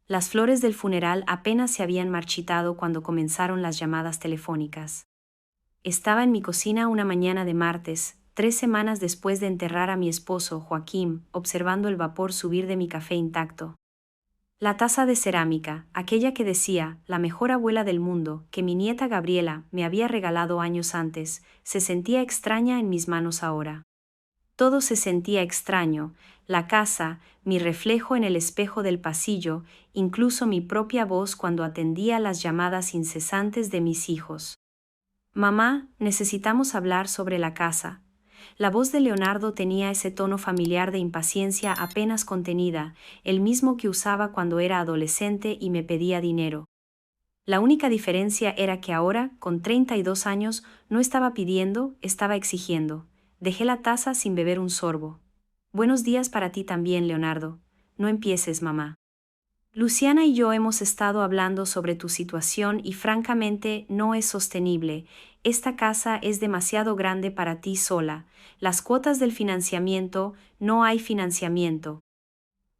Las flores del funeral apenas se habían marchitado cuando comenzaron las llamadas telefónicas. Estaba en mi cocina una mañana de martes, 3 semanas después de enterrar a mi esposo, Joaquín, observando el vapor subir de mi café intacto. La taza de cerámica, aquella que decía, la mejor abuela del mundo, que mi nieta Gabriela me había regalado años antes, se sentía extraña en mis manos ahora. Todo se sentía extraño, la casa, mi reflejo en el espejo del pasillo, incluso mi propia voz cuando atendía las llamadas incesantes de mis hijos. Mamá, necesitamos hablar sobre la casa. La voz de Leonardo tenía ese tono familiar de impaciencia apenas contenida, el mismo que usaba cuando era adolescente y me pedía dinero. La única diferencia era que ahora, con 32 años, no estaba pidiendo, estaba exigiendo. Dejé la taza sin beber un sorbo. Buenos días para ti también, Leonardo. No empieces, mamá. Luciana y yo hemos estado hablando sobre tu situación y francamente no es sostenible. Esta casa es demasiado grande para ti sola. Las cuotas del financiamiento, no hay financiamiento.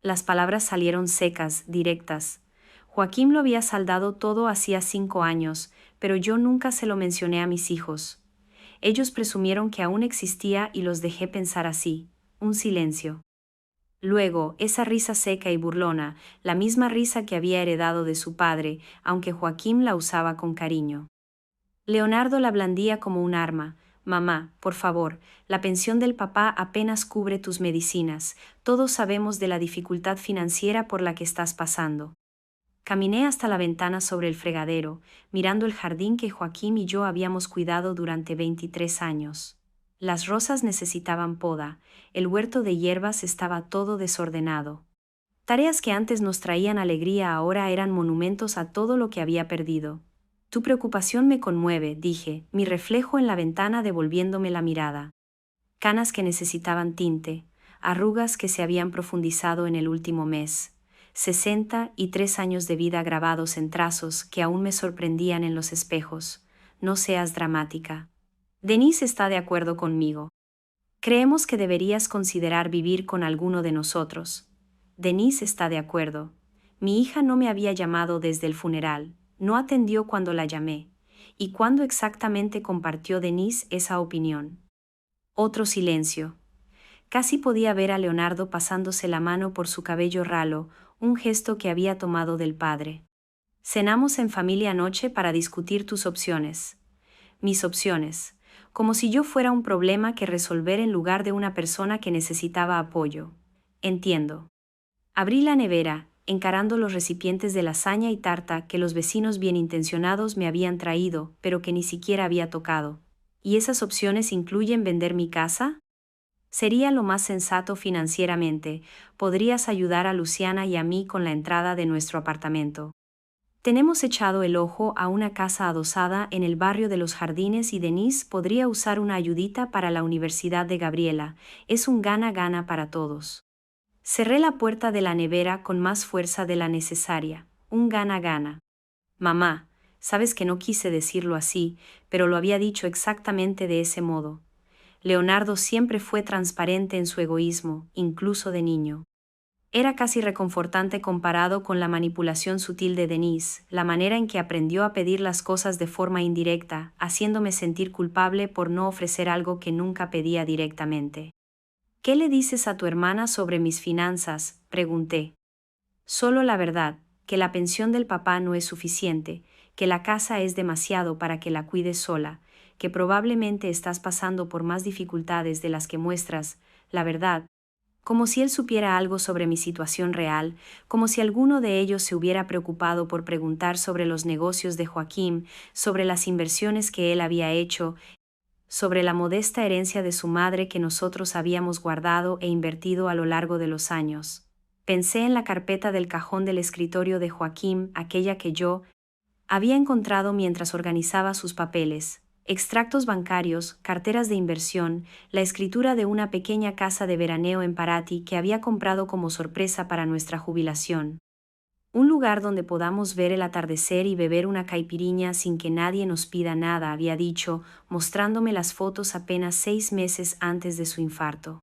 Las palabras salieron secas, directas. Joaquín lo había saldado todo hacía 5 años, pero yo nunca se lo mencioné a mis hijos. Ellos presumieron que aún existía y los dejé pensar así. Un silencio. Luego, esa risa seca y burlona, la misma risa que había heredado de su padre, aunque Joaquín la usaba con cariño. Leonardo la blandía como un arma. Mamá, por favor, la pensión del papá apenas cubre tus medicinas. Todos sabemos de la dificultad financiera por la que estás pasando. Caminé hasta la ventana sobre el fregadero, mirando el jardín que Joaquín y yo habíamos cuidado durante 23 años. Las rosas necesitaban poda, el huerto de hierbas estaba todo desordenado. Tareas que antes nos traían alegría ahora eran monumentos a todo lo que había perdido. Tu preocupación me conmueve, dije, mi reflejo en la ventana devolviéndome la mirada. Canas que necesitaban tinte, arrugas que se habían profundizado en el último mes. 63 años de vida grabados en trazos que aún me sorprendían en los espejos. No seas dramática. Denise está de acuerdo conmigo. Creemos que deberías considerar vivir con alguno de nosotros. Denise está de acuerdo. Mi hija no me había llamado desde el funeral, no atendió cuando la llamé. ¿Y cuándo exactamente compartió Denise esa opinión? Otro silencio. Casi podía ver a Leonardo pasándose la mano por su cabello ralo, un gesto que había tomado del padre. Cenamos en familia anoche para discutir tus opciones. Mis opciones. Como si yo fuera un problema que resolver en lugar de una persona que necesitaba apoyo. Entiendo. Abrí la nevera, encarando los recipientes de lasaña y tarta que los vecinos bien intencionados me habían traído, pero que ni siquiera había tocado. ¿Y esas opciones incluyen vender mi casa? Sería lo más sensato financieramente, podrías ayudar a Luciana y a mí con la entrada de nuestro apartamento. Tenemos echado el ojo a una casa adosada en el barrio de los Jardines y Denise podría usar una ayudita para la universidad de Gabriela, es un gana-gana para todos. Cerré la puerta de la nevera con más fuerza de la necesaria, un gana-gana. Mamá, sabes que no quise decirlo así, pero lo había dicho exactamente de ese modo. Leonardo siempre fue transparente en su egoísmo, incluso de niño. Era casi reconfortante comparado con la manipulación sutil de Denise, la manera en que aprendió a pedir las cosas de forma indirecta, haciéndome sentir culpable por no ofrecer algo que nunca pedía directamente. ¿Qué le dices a tu hermana sobre mis finanzas?, pregunté. Solo la verdad, que la pensión del papá no es suficiente, que la casa es demasiado para que la cuides sola, que probablemente estás pasando por más dificultades de las que muestras, la verdad, como si él supiera algo sobre mi situación real, como si alguno de ellos se hubiera preocupado por preguntar sobre los negocios de Joaquín, sobre las inversiones que él había hecho, sobre la modesta herencia de su madre que nosotros habíamos guardado e invertido a lo largo de los años. Pensé en la carpeta del cajón del escritorio de Joaquín, aquella que yo había encontrado mientras organizaba sus papeles, extractos bancarios, carteras de inversión, la escritura de una pequeña casa de veraneo en Paraty que había comprado como sorpresa para nuestra jubilación. Un lugar donde podamos ver el atardecer y beber una caipiriña sin que nadie nos pida nada, había dicho, mostrándome las fotos apenas 6 meses antes de su infarto.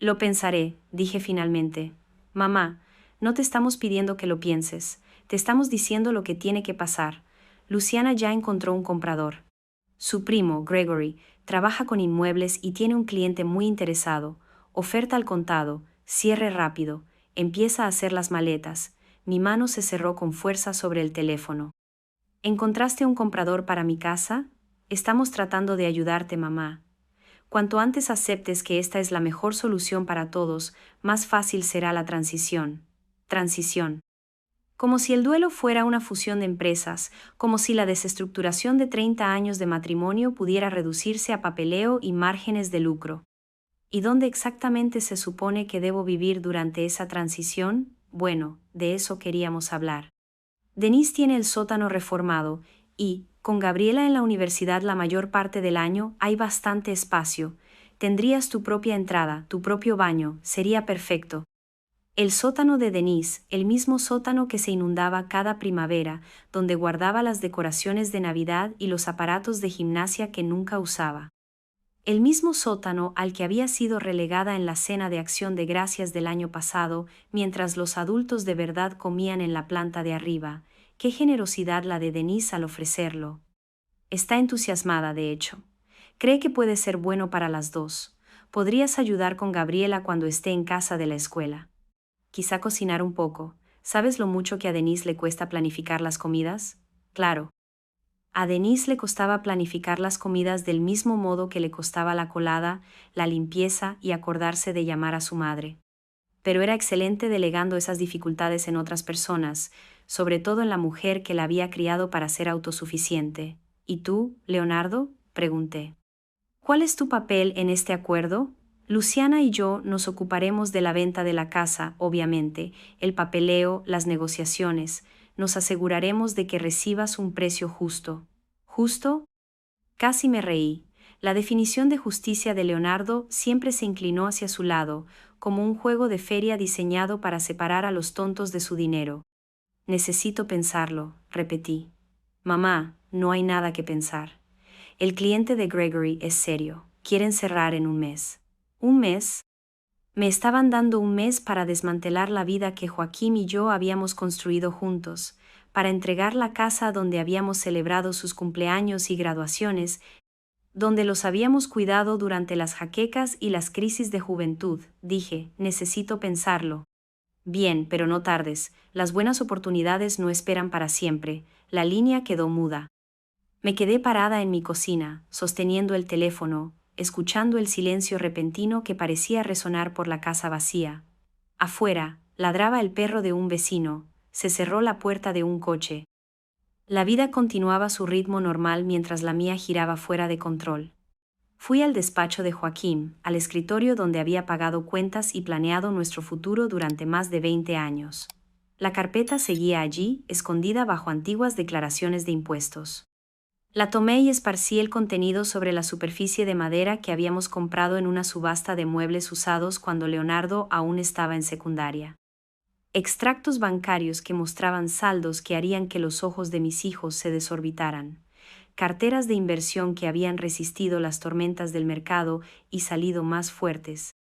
Lo pensaré, dije finalmente. Mamá, No te estamos pidiendo que lo pienses, te estamos diciendo lo que tiene que pasar. Luciana ya encontró un comprador. Su primo, Gregory, trabaja con inmuebles y tiene un cliente muy interesado. Oferta al contado, cierre rápido, empieza a hacer las maletas. Mi mano se cerró con fuerza sobre el teléfono. ¿Encontraste un comprador para mi casa? Estamos tratando de ayudarte, mamá. Cuanto antes aceptes que esta es la mejor solución para todos, más fácil será la transición. Transición. Como si el duelo fuera una fusión de empresas, como si la desestructuración de 30 años de matrimonio pudiera reducirse a papeleo y márgenes de lucro. ¿Y dónde exactamente se supone que debo vivir durante esa transición? Bueno, de eso queríamos hablar. Denise tiene el sótano reformado y, con Gabriela en la universidad la mayor parte del año, hay bastante espacio. Tendrías tu propia entrada, tu propio baño, sería perfecto. El sótano de Denise, el mismo sótano que se inundaba cada primavera, donde guardaba las decoraciones de Navidad y los aparatos de gimnasia que nunca usaba. El mismo sótano al que había sido relegada en la cena de Acción de Gracias del año pasado, mientras los adultos de verdad comían en la planta de arriba. Qué generosidad la de Denise al ofrecerlo. Está entusiasmada, de hecho. Cree que puede ser bueno para las dos. Podrías ayudar con Gabriela cuando esté en casa de la escuela. Quizá cocinar un poco. ¿Sabes lo mucho que a Denise le cuesta planificar las comidas? Claro. A Denise le costaba planificar las comidas del mismo modo que le costaba la colada, la limpieza y acordarse de llamar a su madre. Pero era excelente delegando esas dificultades en otras personas, sobre todo en la mujer que la había criado para ser autosuficiente. ¿Y tú, Leonardo?, pregunté. ¿Cuál es tu papel en este acuerdo? Luciana y yo nos ocuparemos de la venta de la casa, obviamente, el papeleo, las negociaciones. Nos aseguraremos de que recibas un precio justo. ¿Justo? Casi me reí. La definición de justicia de Leonardo siempre se inclinó hacia su lado, como un juego de feria diseñado para separar a los tontos de su dinero. Necesito pensarlo, repetí. Mamá, no hay nada que pensar. El cliente de Gregory es serio. Quieren cerrar en un mes. ¿Un mes? Me estaban dando un mes para desmantelar la vida que Joaquín y yo habíamos construido juntos, para entregar la casa donde habíamos celebrado sus cumpleaños y graduaciones, donde los habíamos cuidado durante las jaquecas y las crisis de juventud. Dije, necesito pensarlo. Bien, pero no tardes, las buenas oportunidades no esperan para siempre. La línea quedó muda. Me quedé parada en mi cocina, sosteniendo el teléfono, escuchando el silencio repentino que parecía resonar por la casa vacía. Afuera, ladraba el perro de un vecino, se cerró la puerta de un coche. La vida continuaba su ritmo normal mientras la mía giraba fuera de control. Fui al despacho de Joaquín, al escritorio donde había pagado cuentas y planeado nuestro futuro durante más de 20 años. La carpeta seguía allí, escondida bajo antiguas declaraciones de impuestos. La tomé y esparcí el contenido sobre la superficie de madera que habíamos comprado en una subasta de muebles usados cuando Leonardo aún estaba en secundaria. Extractos bancarios que mostraban saldos que harían que los ojos de mis hijos se desorbitaran. Carteras de inversión que habían resistido las tormentas del mercado y salido más fuertes.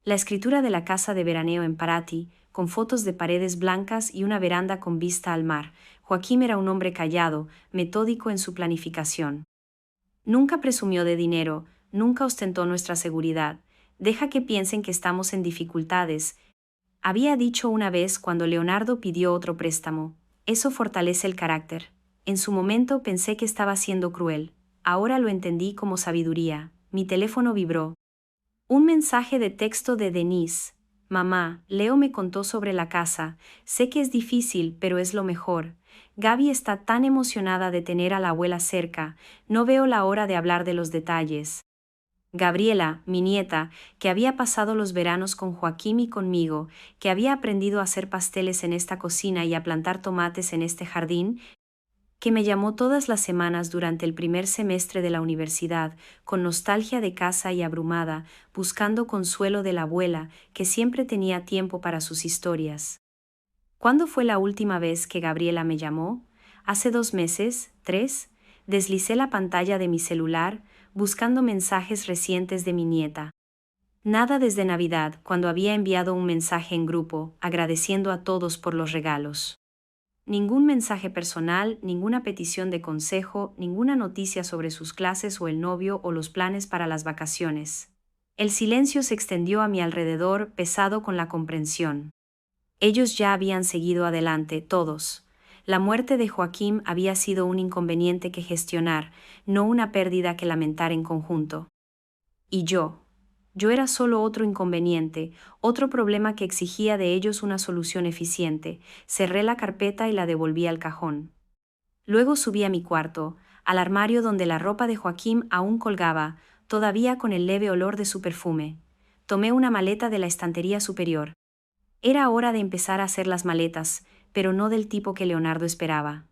La escritura de la casa de veraneo en Paraty, con fotos de paredes blancas y una veranda con vista al mar. Joaquín era un hombre callado, metódico en su planificación. Nunca presumió de dinero, nunca ostentó nuestra seguridad. Deja que piensen que estamos en dificultades. Había dicho una vez cuando Leonardo pidió otro préstamo. Eso fortalece el carácter. En su momento pensé que estaba siendo cruel. Ahora lo entendí como sabiduría. Mi teléfono vibró. Un mensaje de texto de Denise. Mamá, Leo me contó sobre la casa. Sé que es difícil, pero es lo mejor. Gaby está tan emocionada de tener a la abuela cerca. No veo la hora de hablar de los detalles. Gabriela, mi nieta, que había pasado los veranos con Joaquín y conmigo, que había aprendido a hacer pasteles en esta cocina y a plantar tomates en este jardín, que me llamó todas las semanas durante el primer semestre de la universidad, con nostalgia de casa y abrumada, buscando consuelo de la abuela, que siempre tenía tiempo para sus historias. ¿Cuándo fue la última vez que Gabriela me llamó? ¿Hace 2 meses? ¿3? Deslicé la pantalla de mi celular, buscando mensajes recientes de mi nieta. Nada desde Navidad, cuando había enviado un mensaje en grupo, agradeciendo a todos por los regalos. Ningún mensaje personal, ninguna petición de consejo, ninguna noticia sobre sus clases o el novio o los planes para las vacaciones. El silencio se extendió a mi alrededor, pesado con la comprensión. Ellos ya habían seguido adelante, todos. La muerte de Joaquín había sido un inconveniente que gestionar, no una pérdida que lamentar en conjunto. Y yo era solo otro inconveniente, otro problema que exigía de ellos una solución eficiente. Cerré la carpeta y la devolví al cajón. Luego subí a mi cuarto, al armario donde la ropa de Joaquín aún colgaba, todavía con el leve olor de su perfume. Tomé una maleta de la estantería superior. Era hora de empezar a hacer las maletas, pero no del tipo que Leonardo esperaba.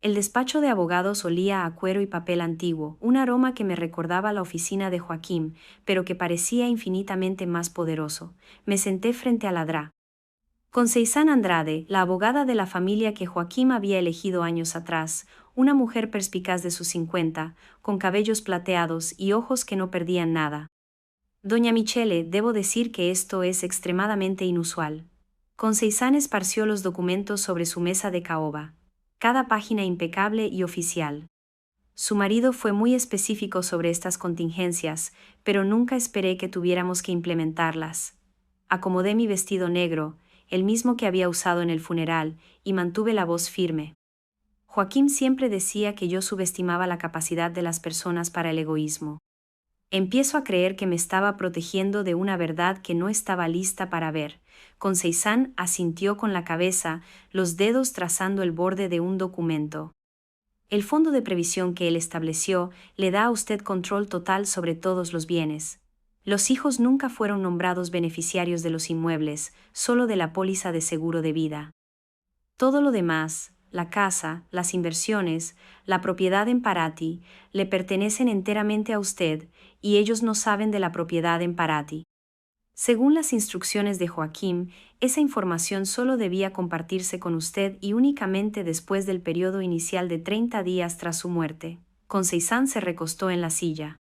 El despacho de abogados olía a cuero y papel antiguo, un aroma que me recordaba la oficina de Joaquín, pero que parecía infinitamente más poderoso. Me senté frente a la Dra. Conceizán Andrade, la abogada de la familia que Joaquín había elegido años atrás, una mujer perspicaz de sus 50, con cabellos plateados y ojos que no perdían nada. Doña Michele, debo decir que esto es extremadamente inusual. Conceizán esparció los documentos sobre su mesa de caoba. Cada página impecable y oficial. Su marido fue muy específico sobre estas contingencias, pero nunca esperé que tuviéramos que implementarlas. Acomodé mi vestido negro, el mismo que había usado en el funeral, y mantuve la voz firme. Joaquín siempre decía que yo subestimaba la capacidad de las personas para el egoísmo. Empiezo a creer que me estaba protegiendo de una verdad que no estaba lista para ver. Conceizán asintió con la cabeza, los dedos trazando el borde de un documento. El fondo de previsión que él estableció le da a usted control total sobre todos los bienes. Los hijos nunca fueron nombrados beneficiarios de los inmuebles, solo de la póliza de seguro de vida. Todo lo demás, la casa, las inversiones, la propiedad en Paraty, le pertenecen enteramente a usted, y ellos no saben de la propiedad en Paraty. Según las instrucciones de Joaquín, esa información solo debía compartirse con usted y únicamente después del periodo inicial de 30 días tras su muerte. Conceizán se recostó en la silla.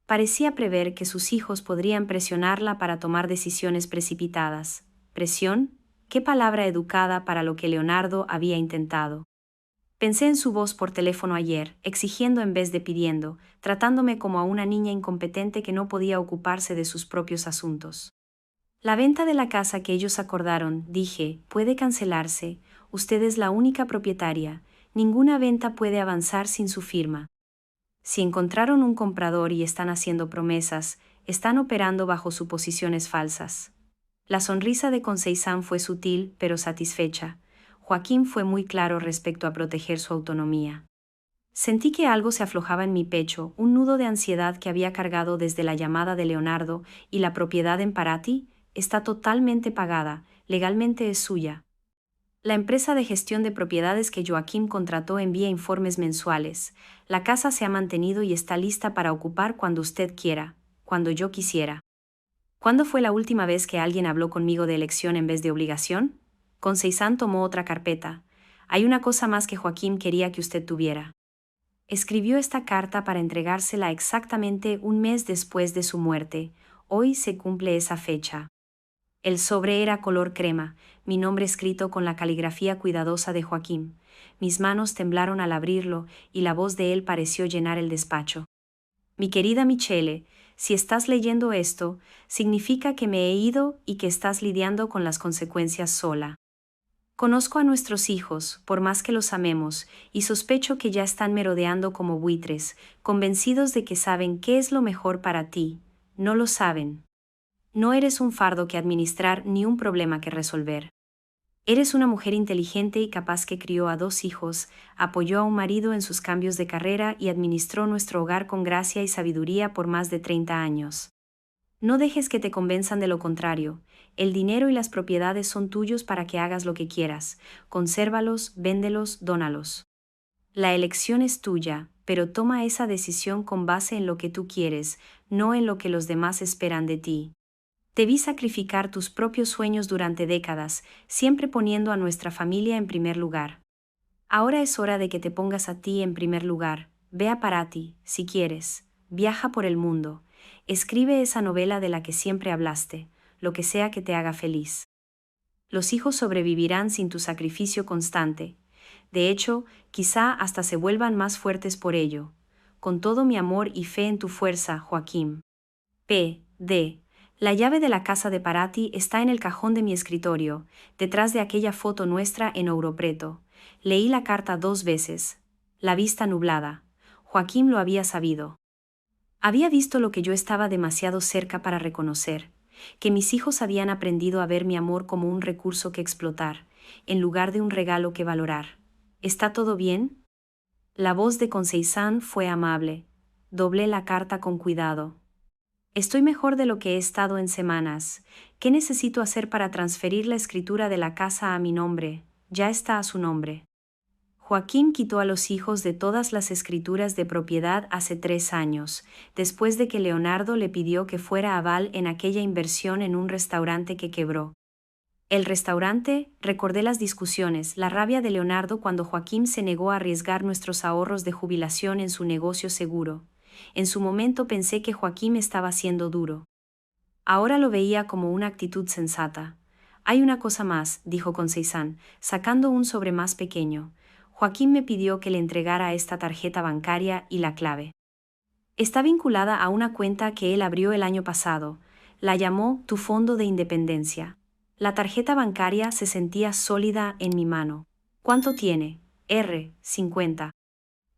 Parecía prever que sus hijos podrían presionarla para tomar decisiones precipitadas. ¿Presión? ¿Qué palabra educada para lo que Leonardo había intentado? Pensé en su voz por teléfono ayer, exigiendo en vez de pidiendo, tratándome como a una niña incompetente que no podía ocuparse de sus propios asuntos. La venta de la casa que ellos acordaron, dije, puede cancelarse, usted es la única propietaria, ninguna venta puede avanzar sin su firma. Si encontraron un comprador y están haciendo promesas, están operando bajo suposiciones falsas. La sonrisa de Conceizán fue sutil, pero satisfecha. Joaquín fue muy claro respecto a proteger su autonomía. Sentí que algo se aflojaba en mi pecho, un nudo de ansiedad que había cargado desde la llamada de Leonardo, y la propiedad en Paraty está totalmente pagada, legalmente es suya. La empresa de gestión de propiedades que Joaquín contrató envía informes mensuales. La casa se ha mantenido y está lista para ocupar cuando usted quiera, cuando yo quisiera. ¿Cuándo fue la última vez que alguien habló conmigo de elección en vez de obligación? Conceizán tomó otra carpeta. Hay una cosa más que Joaquín quería que usted tuviera. Escribió esta carta para entregársela exactamente un mes después de su muerte. Hoy se cumple esa fecha. El sobre era color crema, mi nombre escrito con la caligrafía cuidadosa de Joaquín. Mis manos temblaron al abrirlo y la voz de él pareció llenar el despacho. Mi querida Michele, si estás leyendo esto, significa que me he ido y que estás lidiando con las consecuencias sola. Conozco a nuestros hijos, por más que los amemos, y sospecho que ya están merodeando como buitres, convencidos de que saben qué es lo mejor para ti. No lo saben. No eres un fardo que administrar ni un problema que resolver. Eres una mujer inteligente y capaz que crió a 2 hijos, apoyó a un marido en sus cambios de carrera y administró nuestro hogar con gracia y sabiduría por más de 30 años. No dejes que te convenzan de lo contrario. El dinero y las propiedades son tuyos para que hagas lo que quieras. Consérvalos, véndelos, dónalos. La elección es tuya, pero toma esa decisión con base en lo que tú quieres, no en lo que los demás esperan de ti. Debí sacrificar tus propios sueños durante décadas, siempre poniendo a nuestra familia en primer lugar. Ahora es hora de que te pongas a ti en primer lugar. Ve a Paraty, si quieres. Viaja por el mundo. Escribe esa novela de la que siempre hablaste, lo que sea que te haga feliz. Los hijos sobrevivirán sin tu sacrificio constante. De hecho, quizá hasta se vuelvan más fuertes por ello. Con todo mi amor y fe en tu fuerza, Joaquín. P.D. La llave de la casa de Parati está en el cajón de mi escritorio, detrás de aquella foto nuestra en Europreto. Leí la carta 2 veces. La vista nublada. Joaquín lo había sabido. Había visto lo que yo estaba demasiado cerca para reconocer, que mis hijos habían aprendido a ver mi amor como un recurso que explotar, en lugar de un regalo que valorar. ¿Está todo bien? La voz de Conceizán fue amable. Doblé la carta con cuidado. Estoy mejor de lo que he estado en semanas. ¿Qué necesito hacer para transferir la escritura de la casa a mi nombre? Ya está a su nombre. Joaquín quitó a los hijos de todas las escrituras de propiedad hace 3 años, después de que Leonardo le pidió que fuera aval en aquella inversión en un restaurante que quebró. El restaurante, recordé las discusiones, la rabia de Leonardo cuando Joaquín se negó a arriesgar nuestros ahorros de jubilación en su negocio seguro. En su momento pensé que Joaquín estaba siendo duro. Ahora lo veía como una actitud sensata. Hay una cosa más, dijo Conceizán, sacando un sobre más pequeño. Joaquín me pidió que le entregara esta tarjeta bancaria y la clave. Está vinculada a una cuenta que él abrió el año pasado. La llamó Tu Fondo de Independencia. La tarjeta bancaria se sentía sólida en mi mano. ¿Cuánto tiene? 50.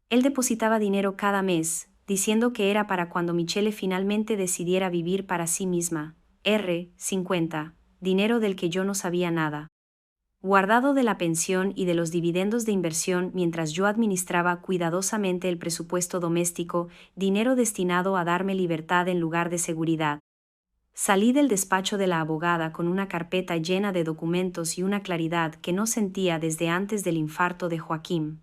Él depositaba dinero cada mes, diciendo que era para cuando Michele finalmente decidiera vivir para sí misma. 50. Dinero del que yo no sabía nada. Guardado de la pensión y de los dividendos de inversión mientras yo administraba cuidadosamente el presupuesto doméstico, dinero destinado a darme libertad en lugar de seguridad. Salí del despacho de la abogada con una carpeta llena de documentos y una claridad que no sentía desde antes del infarto de Joaquín.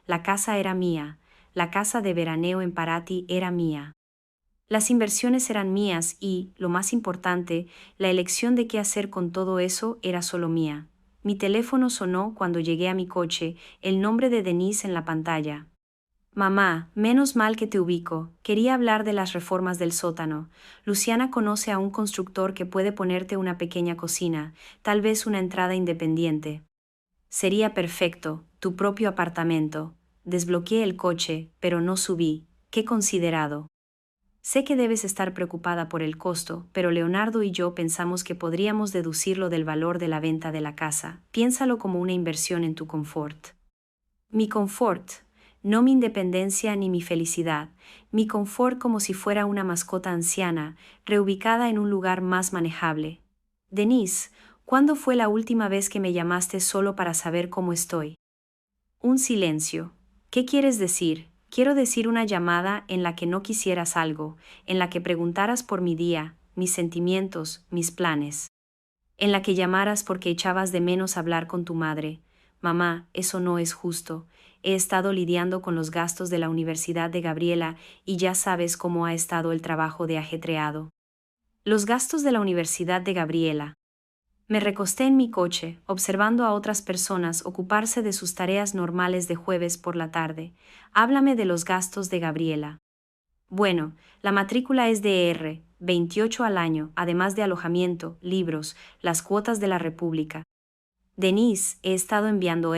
La casa era mía, la casa de veraneo en Parati era mía. Las inversiones eran mías y, lo más importante, la elección de qué hacer con todo eso era solo mía. Mi teléfono sonó cuando llegué a mi coche, el nombre de Denise en la pantalla. Mamá, menos mal que te ubico, quería hablar de las reformas del sótano. Luciana conoce a un constructor que puede ponerte una pequeña cocina, tal vez una entrada independiente. Sería perfecto, tu propio apartamento. Desbloqueé el coche, pero no subí. Qué considerado. Sé que debes estar preocupada por el costo, pero Leonardo y yo pensamos que podríamos deducirlo del valor de la venta de la casa. Piénsalo como una inversión en tu confort. Mi confort, no mi independencia ni mi felicidad, mi confort como si fuera una mascota anciana, reubicada en un lugar más manejable. Denise, ¿cuándo fue la última vez que me llamaste solo para saber cómo estoy? Un silencio. ¿Qué quieres decir? Quiero decir una llamada en la que no quisieras algo, en la que preguntaras por mi día, mis sentimientos, mis planes. En la que llamaras porque echabas de menos hablar con tu madre. Mamá, eso no es justo. He estado lidiando con los gastos de la Universidad de Gabriela y ya sabes cómo ha estado el trabajo de ajetreado. Los gastos de la Universidad de Gabriela. Me recosté en mi coche, observando a otras personas ocuparse de sus tareas normales de jueves por la tarde. Háblame de los gastos de Gabriela. Bueno, la matrícula es de 28 al año, además de alojamiento, libros, las cuotas de la República. Denise, he estado enviando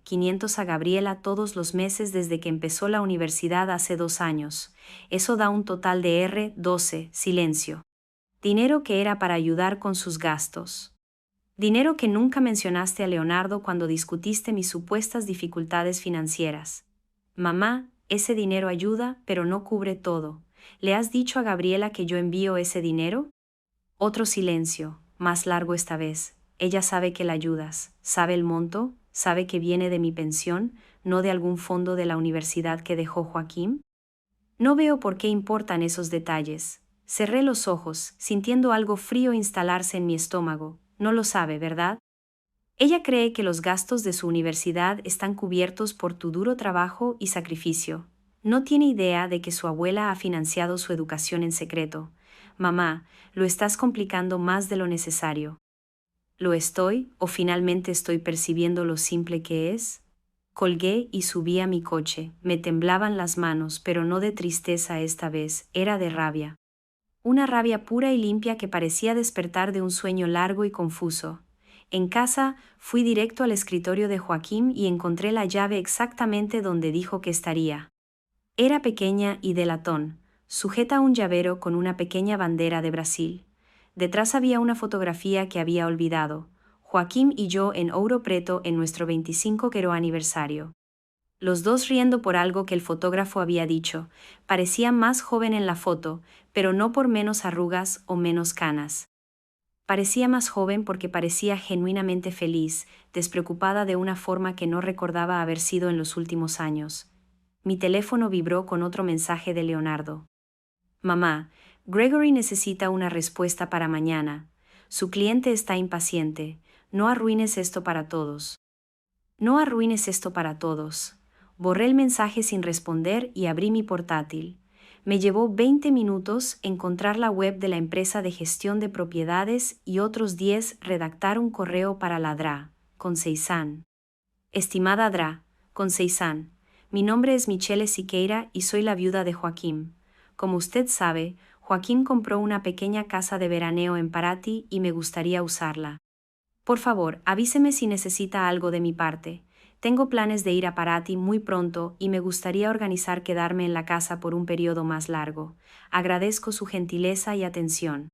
500 a Gabriela todos los meses desde que empezó la universidad hace 2 años. Eso da un total de 12, silencio. Dinero que era para ayudar con sus gastos. Dinero que nunca mencionaste a Leonardo cuando discutiste mis supuestas dificultades financieras. Mamá, ese dinero ayuda, pero no cubre todo. ¿Le has dicho a Gabriela que yo envío ese dinero? Otro silencio, más largo esta vez. Ella sabe que la ayudas, sabe el monto, sabe que viene de mi pensión, no de algún fondo de la universidad que dejó Joaquín. No veo por qué importan esos detalles. Cerré los ojos, sintiendo algo frío instalarse en mi estómago. No lo sabe, ¿verdad? Ella cree que los gastos de su universidad están cubiertos por tu duro trabajo y sacrificio. No tiene idea de que su abuela ha financiado su educación en secreto. Mamá, lo estás complicando más de lo necesario. ¿Lo estoy, o finalmente estoy percibiendo lo simple que es? Colgué y subí a mi coche. Me temblaban las manos, pero no de tristeza esta vez, era de rabia. Una rabia pura y limpia que parecía despertar de un sueño largo y confuso. En casa, fui directo al escritorio de Joaquín y encontré la llave exactamente donde dijo que estaría. Era pequeña y de latón, sujeta a un llavero con una pequeña bandera de Brasil. Detrás había una fotografía que había olvidado, Joaquín y yo en Ouro Preto en nuestro 25º aniversario. Los dos riendo por algo que el fotógrafo había dicho. Parecía más joven en la foto, pero no por menos arrugas o menos canas. Parecía más joven porque parecía genuinamente feliz, despreocupada de una forma que no recordaba haber sido en los últimos años. Mi teléfono vibró con otro mensaje de Leonardo. Mamá, Gregory necesita una respuesta para mañana. Su cliente está impaciente. No arruines esto para todos. No arruines esto para todos. Borré el mensaje sin responder y abrí mi portátil. Me llevó 20 minutos encontrar la web de la empresa de gestión de propiedades y otros 10 redactar un correo para la DRA, Conceição. Estimada DRA, Conceição, mi nombre es Michele Siqueira y soy la viuda de Joaquín. Como usted sabe, Joaquín compró una pequeña casa de veraneo en Paraty y me gustaría usarla. Por favor, avíseme si necesita algo de mi parte. Tengo planes de ir a Paraty muy pronto y me gustaría organizar quedarme en la casa por un periodo más largo. Agradezco su gentileza y atención.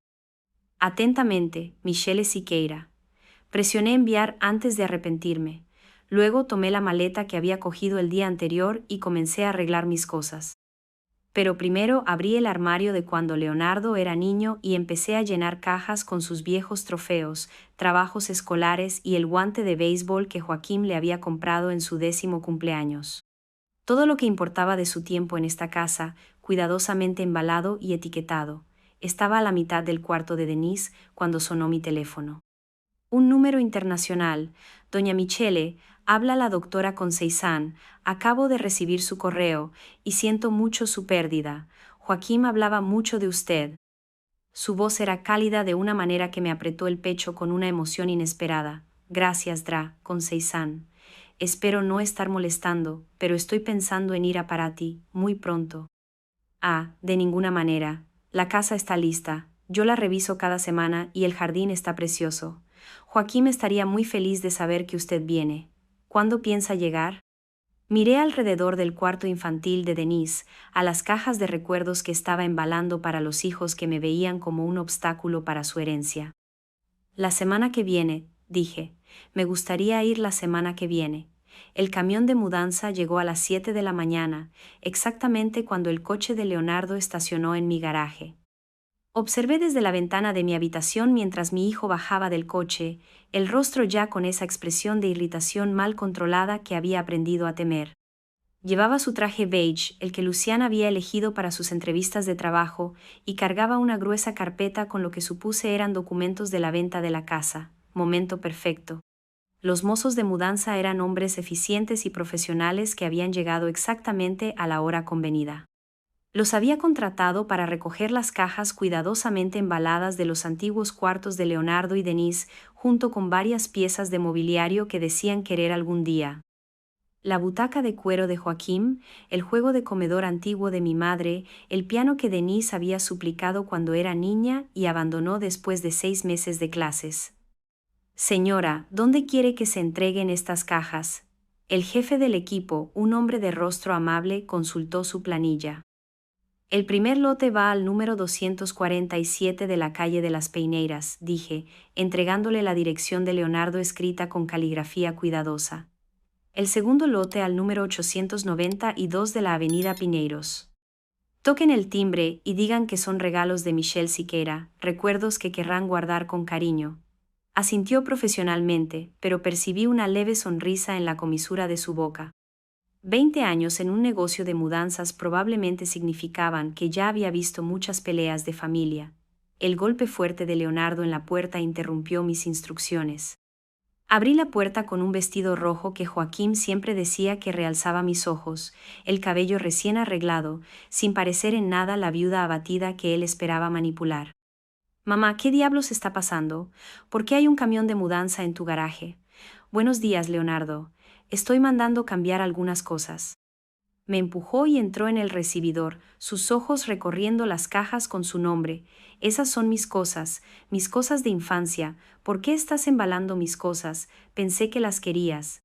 Atentamente, Michele Siqueira. Presioné enviar antes de arrepentirme. Luego tomé la maleta que había cogido el día anterior y comencé a arreglar mis cosas. Pero primero abrí el armario de cuando Leonardo era niño y empecé a llenar cajas con sus viejos trofeos, trabajos escolares y el guante de béisbol que Joaquín le había comprado en su 10º cumpleaños. Todo lo que importaba de su tiempo en esta casa, cuidadosamente embalado y etiquetado, estaba a la mitad del cuarto de Denise cuando sonó mi teléfono. Un número internacional. Doña Michele, habla la doctora Conceição, acabo de recibir su correo, y siento mucho su pérdida. Joaquín hablaba mucho de usted. Su voz era cálida de una manera que me apretó el pecho con una emoción inesperada. Gracias, Dra. Conceição. Espero no estar molestando, pero estoy pensando en ir a Paraty, muy pronto. Ah, de ninguna manera. La casa está lista. Yo la reviso cada semana y el jardín está precioso. Joaquín estaría muy feliz de saber que usted viene. ¿Cuándo piensa llegar? Miré alrededor del cuarto infantil de Denise, a las cajas de recuerdos que estaba embalando para los hijos que me veían como un obstáculo para su herencia. La semana que viene, dije, me gustaría ir la semana que viene. El camión de mudanza llegó a las 7 de la mañana, exactamente cuando el coche de Leonardo estacionó en mi garaje. Observé desde la ventana de mi habitación mientras mi hijo bajaba del coche, el rostro ya con esa expresión de irritación mal controlada que había aprendido a temer. Llevaba su traje beige, el que Luciana había elegido para sus entrevistas de trabajo, y cargaba una gruesa carpeta con lo que supuse eran documentos de la venta de la casa. Momento perfecto. Los mozos de mudanza eran hombres eficientes y profesionales que habían llegado exactamente a la hora convenida. Los había contratado para recoger las cajas cuidadosamente embaladas de los antiguos cuartos de Leonardo y Denise, junto con varias piezas de mobiliario que decían querer algún día. La butaca de cuero de Joaquín, el juego de comedor antiguo de mi madre, el piano que Denise había suplicado cuando era niña y abandonó después de 6 meses de clases. Señora, ¿dónde quiere que se entreguen estas cajas? El jefe del equipo, un hombre de rostro amable, consultó su planilla. El primer lote va al número 247 de la calle de las Peineiras, dije, entregándole la dirección de Leonardo escrita con caligrafía cuidadosa. El segundo lote al número 892 de la avenida Pinheiros. Toquen el timbre y digan que son regalos de Michele Siqueira, recuerdos que querrán guardar con cariño. Asintió profesionalmente, pero percibí una leve sonrisa en la comisura de su boca. 20 años en un negocio de mudanzas probablemente significaban que ya había visto muchas peleas de familia. El golpe fuerte de Leonardo en la puerta interrumpió mis instrucciones. Abrí la puerta con un vestido rojo que Joaquín siempre decía que realzaba mis ojos, el cabello recién arreglado, sin parecer en nada la viuda abatida que él esperaba manipular. Mamá, ¿qué diablos está pasando? ¿Por qué hay un camión de mudanza en tu garaje? Buenos días, Leonardo. Estoy mandando cambiar algunas cosas. Me empujó y entró en el recibidor, sus ojos recorriendo las cajas con su nombre. Esas son mis cosas de infancia. ¿Por qué estás embalando mis cosas? Pensé que las querías.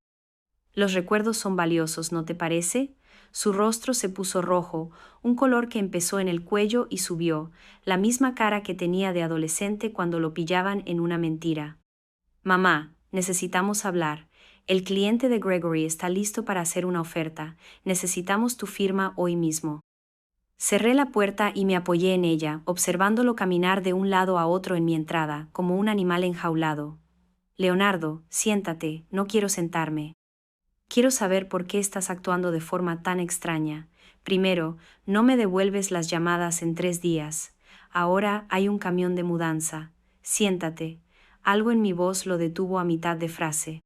Los recuerdos son valiosos, ¿no te parece? Su rostro se puso rojo, un color que empezó en el cuello y subió, la misma cara que tenía de adolescente cuando lo pillaban en una mentira. Mamá, necesitamos hablar. El cliente de Gregory está listo para hacer una oferta. Necesitamos tu firma hoy mismo. Cerré la puerta y me apoyé en ella, observándolo caminar de un lado a otro en mi entrada, como un animal enjaulado. Leonardo, siéntate, no quiero sentarme. Quiero saber por qué estás actuando de forma tan extraña. Primero, no me devuelves las llamadas en 3 días. Ahora hay un camión de mudanza. Siéntate. Algo en mi voz lo detuvo a mitad de frase.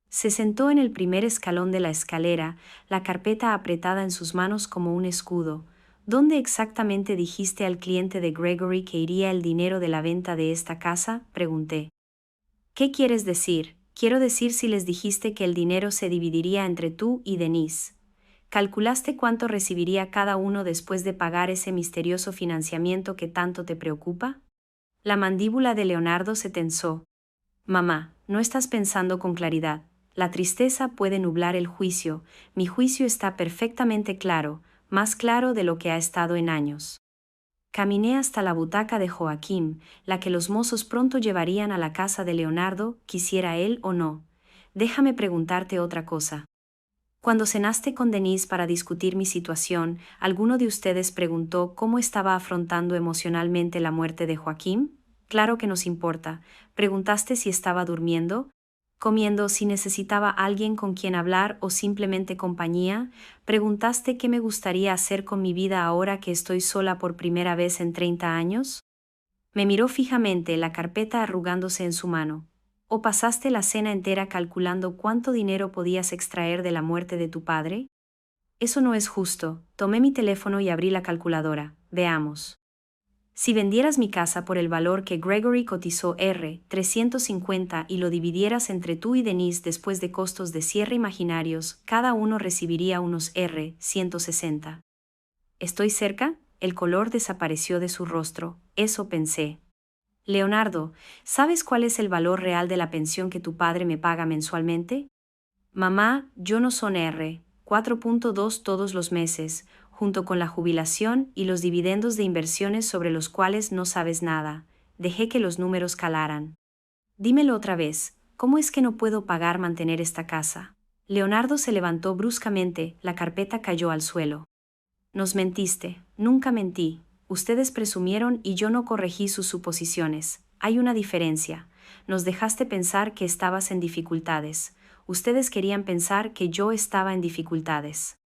Se sentó en el primer escalón de la escalera, la carpeta apretada en sus manos como un escudo. ¿Dónde exactamente dijiste al cliente de Gregory que iría el dinero de la venta de esta casa?, pregunté. ¿Qué quieres decir? Quiero decir si les dijiste que el dinero se dividiría entre tú y Denise. ¿Calculaste cuánto recibiría cada uno después de pagar ese misterioso financiamiento que tanto te preocupa? La mandíbula de Leonardo se tensó. Mamá, no estás pensando con claridad. La tristeza puede nublar el juicio. Mi juicio está perfectamente claro, más claro de lo que ha estado en años. Caminé hasta la butaca de Joaquín, la que los mozos pronto llevarían a la casa de Leonardo, quisiera él o no. Déjame preguntarte otra cosa. Cuando cenaste con Denise para discutir mi situación, ¿alguno de ustedes preguntó cómo estaba afrontando emocionalmente la muerte de Joaquín? Claro que nos importa. ¿Preguntaste si estaba durmiendo? ¿Comiendo, si necesitaba alguien con quien hablar o simplemente compañía? ¿Preguntaste qué me gustaría hacer con mi vida ahora que estoy sola por primera vez en 30 años? Me miró fijamente, la carpeta arrugándose en su mano. ¿O pasaste la cena entera calculando cuánto dinero podías extraer de la muerte de tu padre? Eso no es justo. Tomé mi teléfono y abrí la calculadora. Veamos. Si vendieras mi casa por el valor que Gregory cotizó $350 y lo dividieras entre tú y Denise después de costos de cierre imaginarios, cada uno recibiría unos $160. ¿Estoy cerca? El color desapareció de su rostro. Eso pensé. Leonardo, ¿sabes cuál es el valor real de la pensión que tu padre me paga mensualmente? Mamá, yo no son 4.2 todos los meses, junto con la jubilación y los dividendos de inversiones sobre los cuales no sabes nada. Dejé que los números calaran. Dímelo otra vez, ¿cómo es que no puedo pagar mantener esta casa? Leonardo se levantó bruscamente, la carpeta cayó al suelo. Nos mentiste, nunca mentí. Ustedes presumieron y yo no corregí sus suposiciones. Hay una diferencia. Nos dejaste pensar que estabas en dificultades. Ustedes querían pensar que yo estaba en dificultades.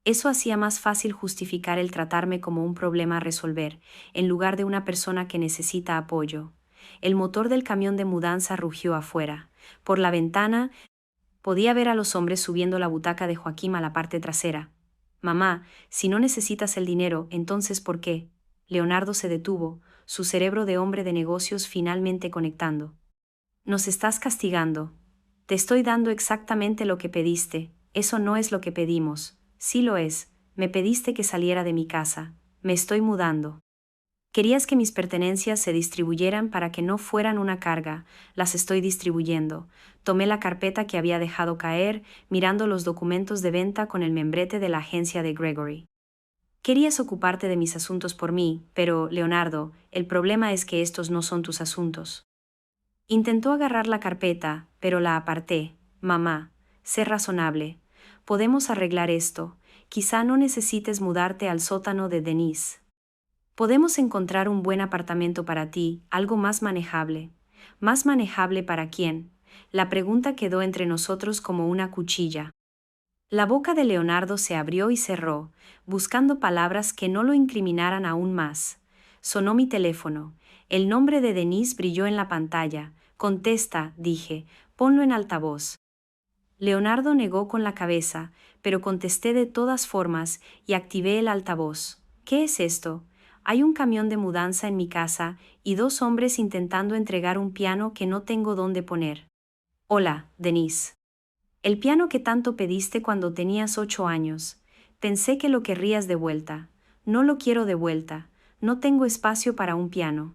Eso hacía más fácil justificar el tratarme como un problema a resolver, en lugar de una persona que necesita apoyo. El motor del camión de mudanza rugió afuera. Por la ventana podía ver a los hombres subiendo la butaca de Joaquín a la parte trasera. Mamá, si no necesitas el dinero, entonces ¿por qué? Leonardo se detuvo, su cerebro de hombre de negocios finalmente conectando. Nos estás castigando. Te estoy dando exactamente lo que pediste. Eso no es lo que pedimos. Sí lo es. Me pediste que saliera de mi casa. Me estoy mudando. Querías que mis pertenencias se distribuyeran para que no fueran una carga. Las estoy distribuyendo. Tomé la carpeta que había dejado caer, mirando los documentos de venta con el membrete de la agencia de Gregory. Querías ocuparte de mis asuntos por mí, pero, Leonardo, el problema es que estos no son tus asuntos. Intentó agarrar la carpeta, pero la aparté. Mamá, sé razonable. Podemos arreglar esto. Quizá no necesites mudarte al sótano de Denise. Podemos encontrar un buen apartamento para ti, algo más manejable. ¿Más manejable para quién? La pregunta quedó entre nosotros como una cuchilla. La boca de Leonardo se abrió y cerró, buscando palabras que no lo incriminaran aún más. Sonó mi teléfono. El nombre de Denise brilló en la pantalla. Contesta, dije, ponlo en altavoz. Leonardo negó con la cabeza, pero contesté de todas formas y activé el altavoz. ¿Qué es esto? Hay un camión de mudanza en mi casa y 2 hombres intentando entregar un piano que no tengo dónde poner. Hola, Denise. El piano que tanto pediste cuando tenías 8 años. Pensé que lo querrías de vuelta. No lo quiero de vuelta. No tengo espacio para un piano.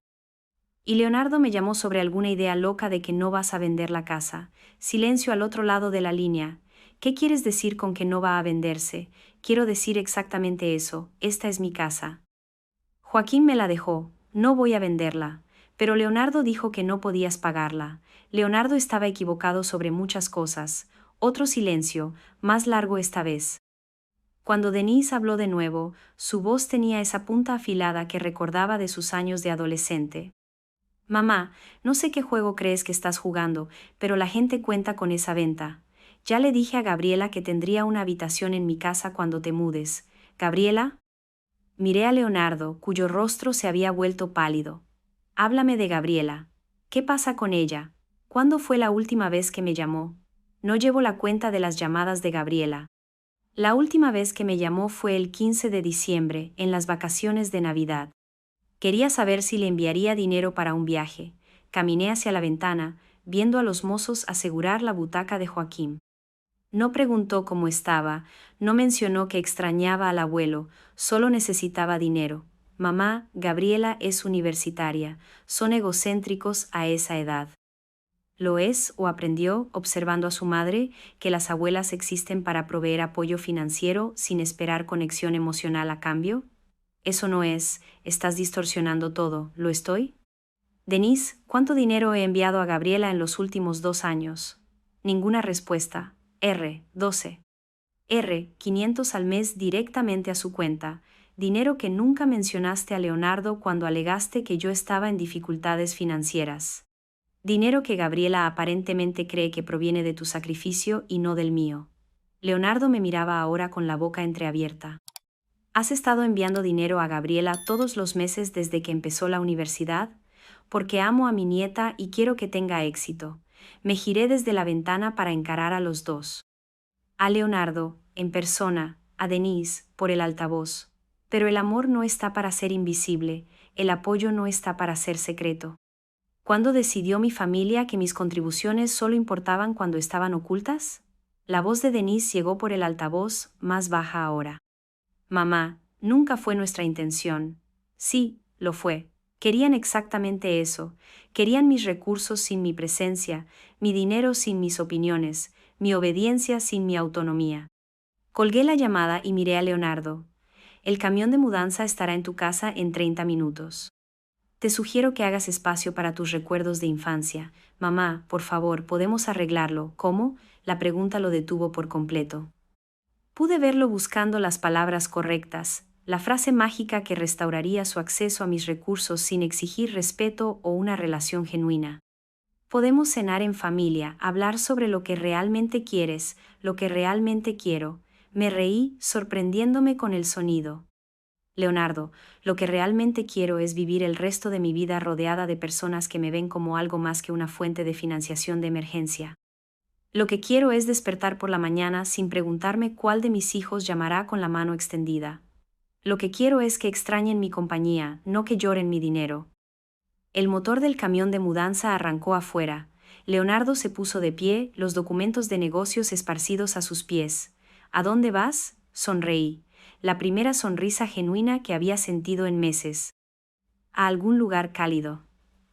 Y Leonardo me llamó sobre alguna idea loca de que no vas a vender la casa. Silencio al otro lado de la línea. ¿Qué quieres decir con que no va a venderse? Quiero decir exactamente eso. Esta es mi casa. Joaquín me la dejó. No voy a venderla. Pero Leonardo dijo que no podías pagarla. Leonardo estaba equivocado sobre muchas cosas. Otro silencio, más largo esta vez. Cuando Denise habló de nuevo, su voz tenía esa punta afilada que recordaba de sus años de adolescente. Mamá, no sé qué juego crees que estás jugando, pero la gente cuenta con esa venta. Ya le dije a Gabriela que tendría una habitación en mi casa cuando te mudes. ¿Gabriela? Miré a Leonardo, cuyo rostro se había vuelto pálido. Háblame de Gabriela. ¿Qué pasa con ella? ¿Cuándo fue la última vez que me llamó? No llevo la cuenta de las llamadas de Gabriela. La última vez que me llamó fue el 15 de diciembre, en las vacaciones de Navidad. Quería saber si le enviaría dinero para un viaje. Caminé hacia la ventana, viendo a los mozos asegurar la butaca de Joaquín. No preguntó cómo estaba, no mencionó que extrañaba al abuelo, solo necesitaba dinero. Mamá, Gabriela es universitaria, son egocéntricos a esa edad. Lo es o aprendió, observando a su madre, que las abuelas existen para proveer apoyo financiero sin esperar conexión emocional a cambio. Eso no es, estás distorsionando todo, ¿lo estoy? Denise, ¿cuánto dinero he enviado a Gabriela en los últimos 2 años? Ninguna respuesta. 12. 500 al mes directamente a su cuenta, dinero que nunca mencionaste a Leonardo cuando alegaste que yo estaba en dificultades financieras. Dinero que Gabriela aparentemente cree que proviene de tu sacrificio y no del mío. Leonardo me miraba ahora con la boca entreabierta. ¿Has estado enviando dinero a Gabriela todos los meses desde que empezó la universidad? Porque amo a mi nieta y quiero que tenga éxito. Me giré desde la ventana para encarar a los dos. A Leonardo, en persona, a Denise, por el altavoz. Pero el amor no está para ser invisible, el apoyo no está para ser secreto. ¿Cuándo decidió mi familia que mis contribuciones solo importaban cuando estaban ocultas? La voz de Denise llegó por el altavoz, más baja ahora. Mamá, nunca fue nuestra intención. Sí, lo fue. Querían exactamente eso. Querían mis recursos sin mi presencia, mi dinero sin mis opiniones, mi obediencia sin mi autonomía. Colgué la llamada y miré a Leonardo. El camión de mudanza estará en tu casa en 30 minutos. Te sugiero que hagas espacio para tus recuerdos de infancia. Mamá, por favor, ¿podemos arreglarlo? ¿Cómo? La pregunta lo detuvo por completo. Pude verlo buscando las palabras correctas, la frase mágica que restauraría su acceso a mis recursos sin exigir respeto o una relación genuina. Podemos cenar en familia, hablar sobre lo que realmente quieres, lo que realmente quiero. Me reí, sorprendiéndome con el sonido. Leonardo, lo que realmente quiero es vivir el resto de mi vida rodeada de personas que me ven como algo más que una fuente de financiación de emergencia. Lo que quiero es despertar por la mañana sin preguntarme cuál de mis hijos llamará con la mano extendida. Lo que quiero es que extrañen mi compañía, no que lloren mi dinero. El motor del camión de mudanza arrancó afuera. Leonardo se puso de pie, los documentos de negocios esparcidos a sus pies. ¿A dónde vas? Sonreí. La primera sonrisa genuina que había sentido en meses. A algún lugar cálido.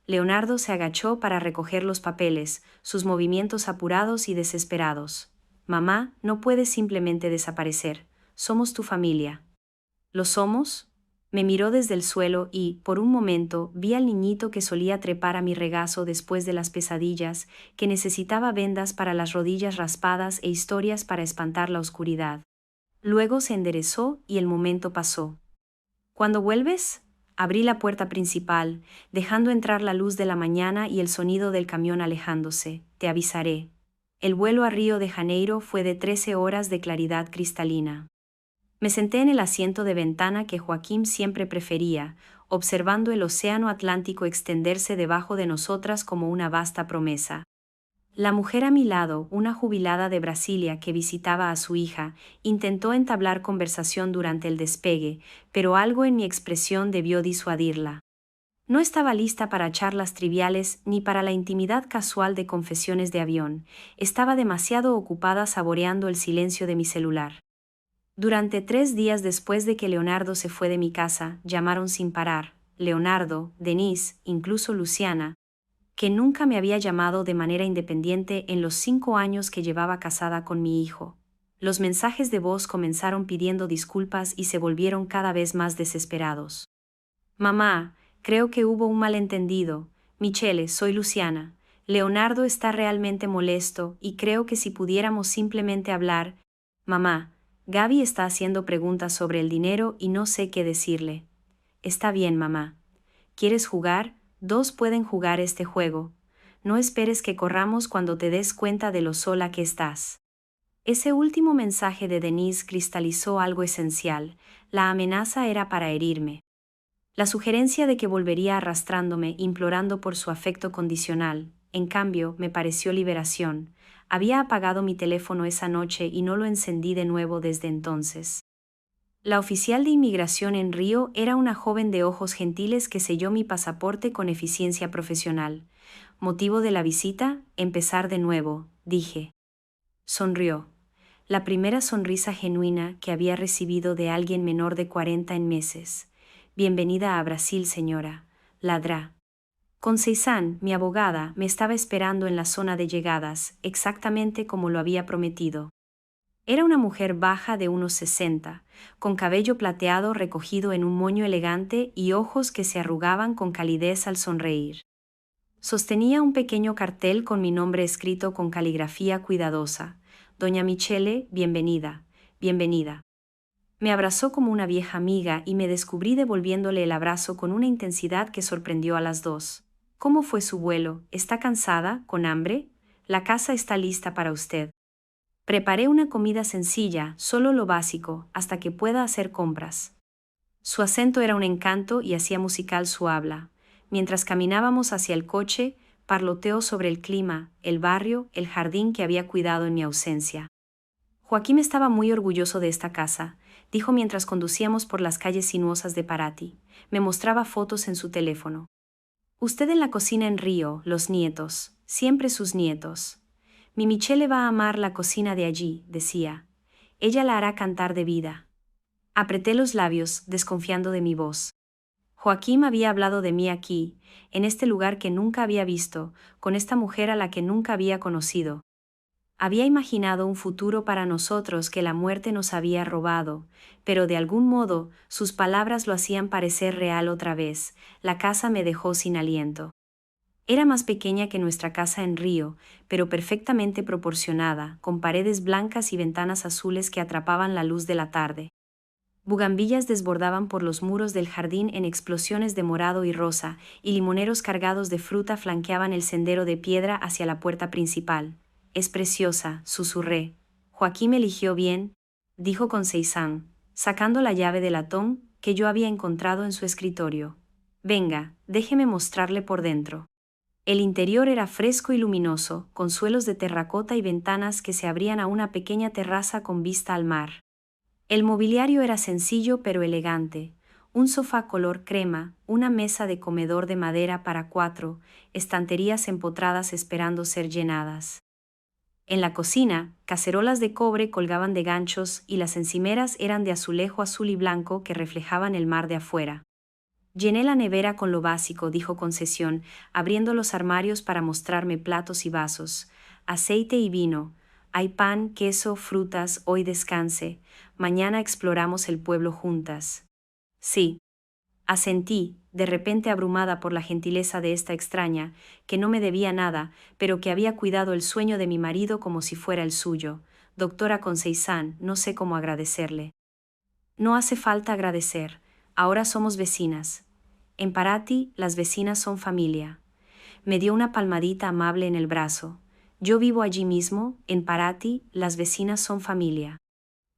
Leonardo se agachó para recoger los papeles, sus movimientos apurados y desesperados. Mamá, no puedes simplemente desaparecer. Somos tu familia. ¿Lo somos? Me miró desde el suelo y, por un momento, vi al niñito que solía trepar a mi regazo después de las pesadillas, que necesitaba vendas para las rodillas raspadas e historias para espantar la oscuridad. Luego se enderezó y el momento pasó. ¿Cuándo vuelves? Abrí la puerta principal, dejando entrar la luz de la mañana y el sonido del camión alejándose. Te avisaré. El vuelo a Río de Janeiro fue de 13 horas de claridad cristalina. Me senté en el asiento de ventana que Joaquín siempre prefería, observando el océano Atlántico extenderse debajo de nosotras como una vasta promesa. La mujer a mi lado, una jubilada de Brasilia que visitaba a su hija, intentó entablar conversación durante el despegue, pero algo en mi expresión debió disuadirla. No estaba lista para charlas triviales ni para la intimidad casual de confesiones de avión, estaba demasiado ocupada saboreando el silencio de mi celular. Durante 3 días después de que Leonardo se fue de mi casa, llamaron sin parar, Leonardo, Denise, incluso Luciana, que nunca me había llamado de manera independiente en los 5 años que llevaba casada con mi hijo. Los mensajes de voz comenzaron pidiendo disculpas y se volvieron cada vez más desesperados. Mamá, creo que hubo un malentendido. Michele, soy Luciana. Leonardo está realmente molesto y creo que si pudiéramos simplemente hablar. Mamá, Gaby está haciendo preguntas sobre el dinero y no sé qué decirle. Está bien, mamá. ¿Quieres jugar? 2 pueden jugar este juego. No esperes que corramos cuando te des cuenta de lo sola que estás. Ese último mensaje de Denise cristalizó algo esencial. La amenaza era para herirme. La sugerencia de que volvería arrastrándome, implorando por su afecto condicional, en cambio, me pareció liberación. Había apagado mi teléfono esa noche y no lo encendí de nuevo desde entonces. La oficial de inmigración en Río era una joven de ojos gentiles que selló mi pasaporte con eficiencia profesional. ¿Motivo de la visita? Empezar de nuevo, dije. Sonrió. La primera sonrisa genuina que había recibido de alguien menor de 40 en meses. Bienvenida a Brasil, señora. Ladrá. Conceição, mi abogada, me estaba esperando en la zona de llegadas, exactamente como lo había prometido. Era una mujer baja de unos 60, con cabello plateado recogido en un moño elegante y ojos que se arrugaban con calidez al sonreír. Sostenía un pequeño cartel con mi nombre escrito con caligrafía cuidadosa. Doña Michele, bienvenida, bienvenida. Me abrazó como una vieja amiga y me descubrí devolviéndole el abrazo con una intensidad que sorprendió a las dos. ¿Cómo fue su vuelo? ¿Está cansada? ¿Con hambre? La casa está lista para usted. Preparé una comida sencilla, solo lo básico, hasta que pueda hacer compras. Su acento era un encanto y hacía musical su habla. Mientras caminábamos hacia el coche, parloteó sobre el clima, el barrio, el jardín que había cuidado en mi ausencia. Joaquín estaba muy orgulloso de esta casa, dijo mientras conducíamos por las calles sinuosas de Paraty. Me mostraba fotos en su teléfono. Usted en la cocina en Río, los nietos, siempre sus nietos. Mi Michele va a amar la cocina de allí, decía. Ella la hará cantar de vida. Apreté los labios, desconfiando de mi voz. Joaquín había hablado de mí aquí, en este lugar que nunca había visto, con esta mujer a la que nunca había conocido. Había imaginado un futuro para nosotros que la muerte nos había robado, pero de algún modo sus palabras lo hacían parecer real otra vez. La casa me dejó sin aliento. Era más pequeña que nuestra casa en Río, pero perfectamente proporcionada, con paredes blancas y ventanas azules que atrapaban la luz de la tarde. Bugambillas desbordaban por los muros del jardín en explosiones de morado y rosa, y limoneros cargados de fruta flanqueaban el sendero de piedra hacia la puerta principal. Es preciosa, susurré. Joaquín me eligió bien, dijo Conceição, sacando la llave de latón que yo había encontrado en su escritorio. Venga, déjeme mostrarle por dentro. El interior era fresco y luminoso, con suelos de terracota y ventanas que se abrían a una pequeña terraza con vista al mar. El mobiliario era sencillo pero elegante, un sofá color crema, una mesa de comedor de madera para 4, estanterías empotradas esperando ser llenadas. En la cocina, cacerolas de cobre colgaban de ganchos y las encimeras eran de azulejo azul y blanco que reflejaban el mar de afuera. Llené la nevera con lo básico, dijo Concesión, abriendo los armarios para mostrarme platos y vasos. Aceite y vino. Hay pan, queso, frutas, hoy descanse. Mañana exploramos el pueblo juntas. Sí. Asentí, de repente abrumada por la gentileza de esta extraña, que no me debía nada, pero que había cuidado el sueño de mi marido como si fuera el suyo. Doctora Conceição, no sé cómo agradecerle. No hace falta agradecer. Ahora somos vecinas. En Paraty, las vecinas son familia. Me dio una palmadita amable en el brazo. Yo vivo allí mismo, en Paraty, las vecinas son familia.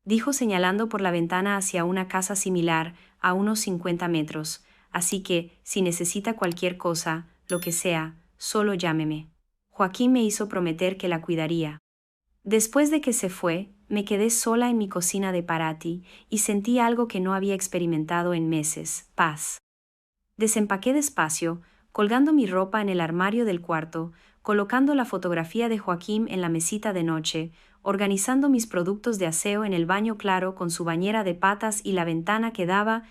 Dijo señalando por la ventana hacia una casa similar, a unos 50 metros. Así que, si necesita cualquier cosa, lo que sea, solo llámeme. Joaquín me hizo prometer que la cuidaría. Después de que se fue, me quedé sola en mi cocina de Paraty y sentí algo que no había experimentado en meses: paz. Desempaqué despacio, colgando mi ropa en el armario del cuarto, colocando la fotografía de Joaquín en la mesita de noche, organizando mis productos de aseo en el baño claro con su bañera de patas y la ventana que daba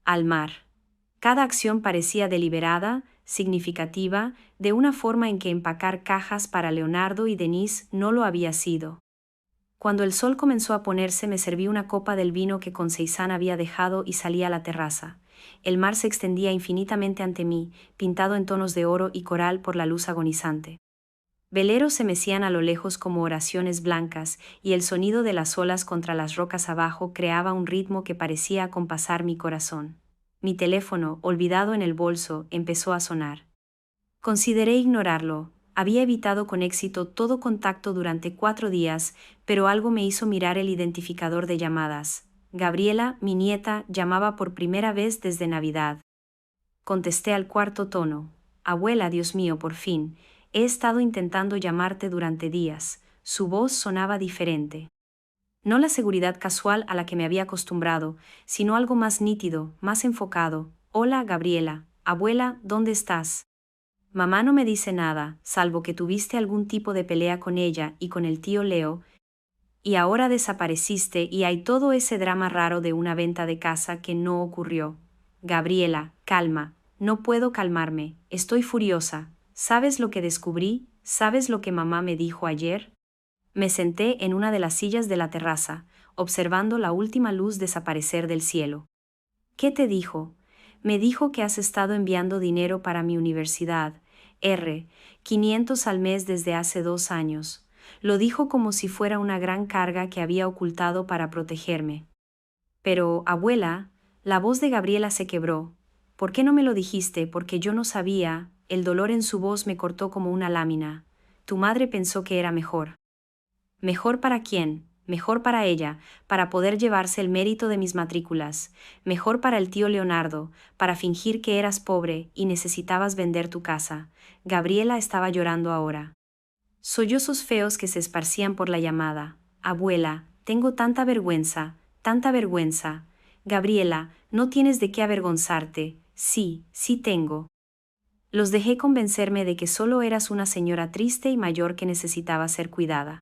al mar. Cada acción parecía deliberada, significativa, de una forma en que empacar cajas para Leonardo y Denise no lo había sido. Cuando el sol comenzó a ponerse, me serví una copa del vino que Conceição había dejado y salí a la terraza. El mar se extendía infinitamente ante mí, pintado en tonos de oro y coral por la luz agonizante. Veleros se mecían a lo lejos como oraciones blancas, y el sonido de las olas contra las rocas abajo creaba un ritmo que parecía acompasar mi corazón. Mi teléfono, olvidado en el bolso, empezó a sonar. Consideré ignorarlo. Había evitado con éxito todo contacto durante 4 días, pero algo me hizo mirar el identificador de llamadas. Gabriela, mi nieta, llamaba por primera vez desde Navidad. Contesté al cuarto tono. Abuela, Dios mío, por fin. He estado intentando llamarte durante días. Su voz sonaba diferente. No la seguridad casual a la que me había acostumbrado, sino algo más nítido, más enfocado. Hola, Gabriela. Abuela, ¿dónde estás? Mamá no me dice nada, salvo que tuviste algún tipo de pelea con ella y con el tío Leo, y ahora desapareciste y hay todo ese drama raro de una venta de casa que no ocurrió. Gabriela, calma, no puedo calmarme, estoy furiosa. ¿Sabes lo que descubrí? ¿Sabes lo que mamá me dijo ayer? Me senté en una de las sillas de la terraza, observando la última luz desaparecer del cielo. ¿Qué te dijo? Me dijo que has estado enviando dinero para mi universidad, 500 al mes desde hace 2 años. Lo dijo como si fuera una gran carga que había ocultado para protegerme. Pero, abuela, la voz de Gabriela se quebró. ¿Por qué no me lo dijiste? Porque yo no sabía. El dolor en su voz me cortó como una lámina. Tu madre pensó que era mejor. ¿Mejor para quién? Mejor para ella, para poder llevarse el mérito de mis matrículas, mejor para el tío Leonardo, para fingir que eras pobre y necesitabas vender tu casa. Gabriela estaba llorando ahora. Sollozos feos que se esparcían por la llamada. Abuela, tengo tanta vergüenza, tanta vergüenza. Gabriela, no tienes de qué avergonzarte. Sí, sí tengo. Los dejé convencerme de que solo eras una señora triste y mayor que necesitaba ser cuidada.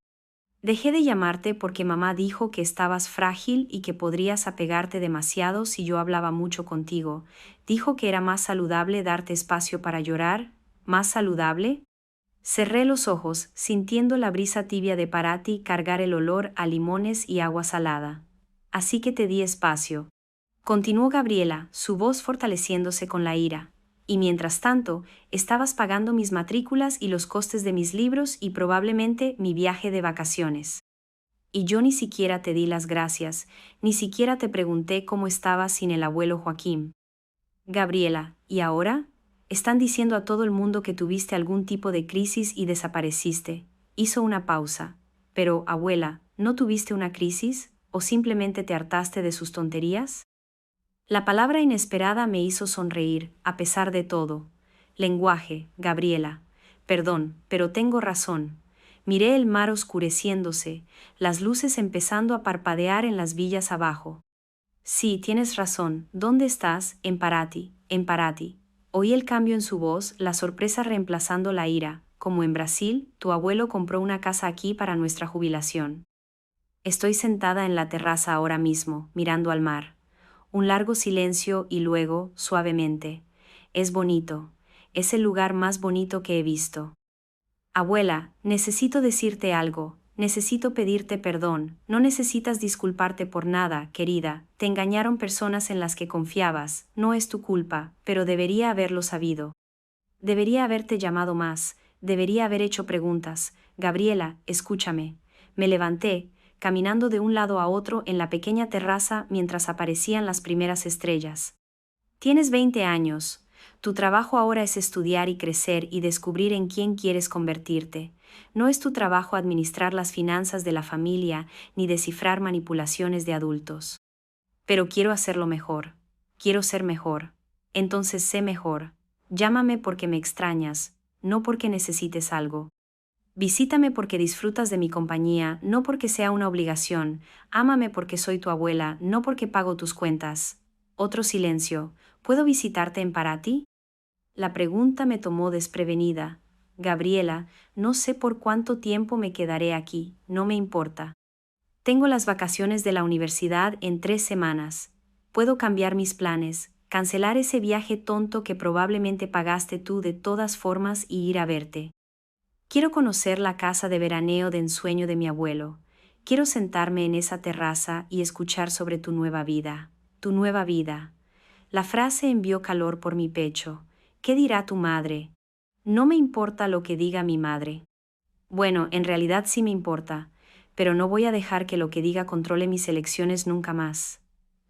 Dejé de llamarte porque mamá dijo que estabas frágil y que podrías apegarte demasiado si yo hablaba mucho contigo. Dijo que era más saludable darte espacio para llorar. ¿Más saludable? Cerré los ojos, sintiendo la brisa tibia de Paraty cargar el olor a limones y agua salada. Así que te di espacio. Continuó Gabriela, su voz fortaleciéndose con la ira. Y mientras tanto, estabas pagando mis matrículas y los costes de mis libros y probablemente mi viaje de vacaciones. Y yo ni siquiera te di las gracias, ni siquiera te pregunté cómo estabas sin el abuelo Joaquín. Gabriela, ¿y ahora? Están diciendo a todo el mundo que tuviste algún tipo de crisis y desapareciste. Hizo una pausa. Pero, abuela, ¿no tuviste una crisis? ¿O simplemente te hartaste de sus tonterías? La palabra inesperada me hizo sonreír, a pesar de todo. Lenguaje, Gabriela. Perdón, pero tengo razón. Miré el mar oscureciéndose, las luces empezando a parpadear en las villas abajo. Sí, tienes razón. ¿Dónde estás? En Paraty, en Paraty. Oí el cambio en su voz, la sorpresa reemplazando la ira. Como en Brasil, tu abuelo compró una casa aquí para nuestra jubilación. Estoy sentada en la terraza ahora mismo, mirando al mar. Un largo silencio y luego, suavemente. Es bonito. Es el lugar más bonito que he visto. Abuela, necesito decirte algo. Necesito pedirte perdón. No necesitas disculparte por nada, querida. Te engañaron personas en las que confiabas. No es tu culpa, pero debería haberlo sabido. Debería haberte llamado más. Debería haber hecho preguntas. Gabriela, escúchame. Me levanté, caminando de un lado a otro en la pequeña terraza mientras aparecían las primeras estrellas. Tienes 20 años. Tu trabajo ahora es estudiar y crecer y descubrir en quién quieres convertirte. No es tu trabajo administrar las finanzas de la familia ni descifrar manipulaciones de adultos. Pero quiero hacerlo mejor. Quiero ser mejor. Entonces sé mejor. Llámame porque me extrañas, no porque necesites algo. Visítame porque disfrutas de mi compañía, no porque sea una obligación. Ámame porque soy tu abuela, no porque pago tus cuentas. Otro silencio. ¿Puedo visitarte en Paraty? La pregunta me tomó desprevenida. Gabriela, no sé por cuánto tiempo me quedaré aquí, no me importa. Tengo las vacaciones de la universidad en 3 semanas. Puedo cambiar mis planes, cancelar ese viaje tonto que probablemente pagaste tú de todas formas y ir a verte. Quiero conocer la casa de veraneo de ensueño de mi abuelo. Quiero sentarme en esa terraza y escuchar sobre tu nueva vida. Tu nueva vida. La frase envió calor por mi pecho. ¿Qué dirá tu madre? No me importa lo que diga mi madre. Bueno, en realidad sí me importa, pero no voy a dejar que lo que diga controle mis elecciones nunca más.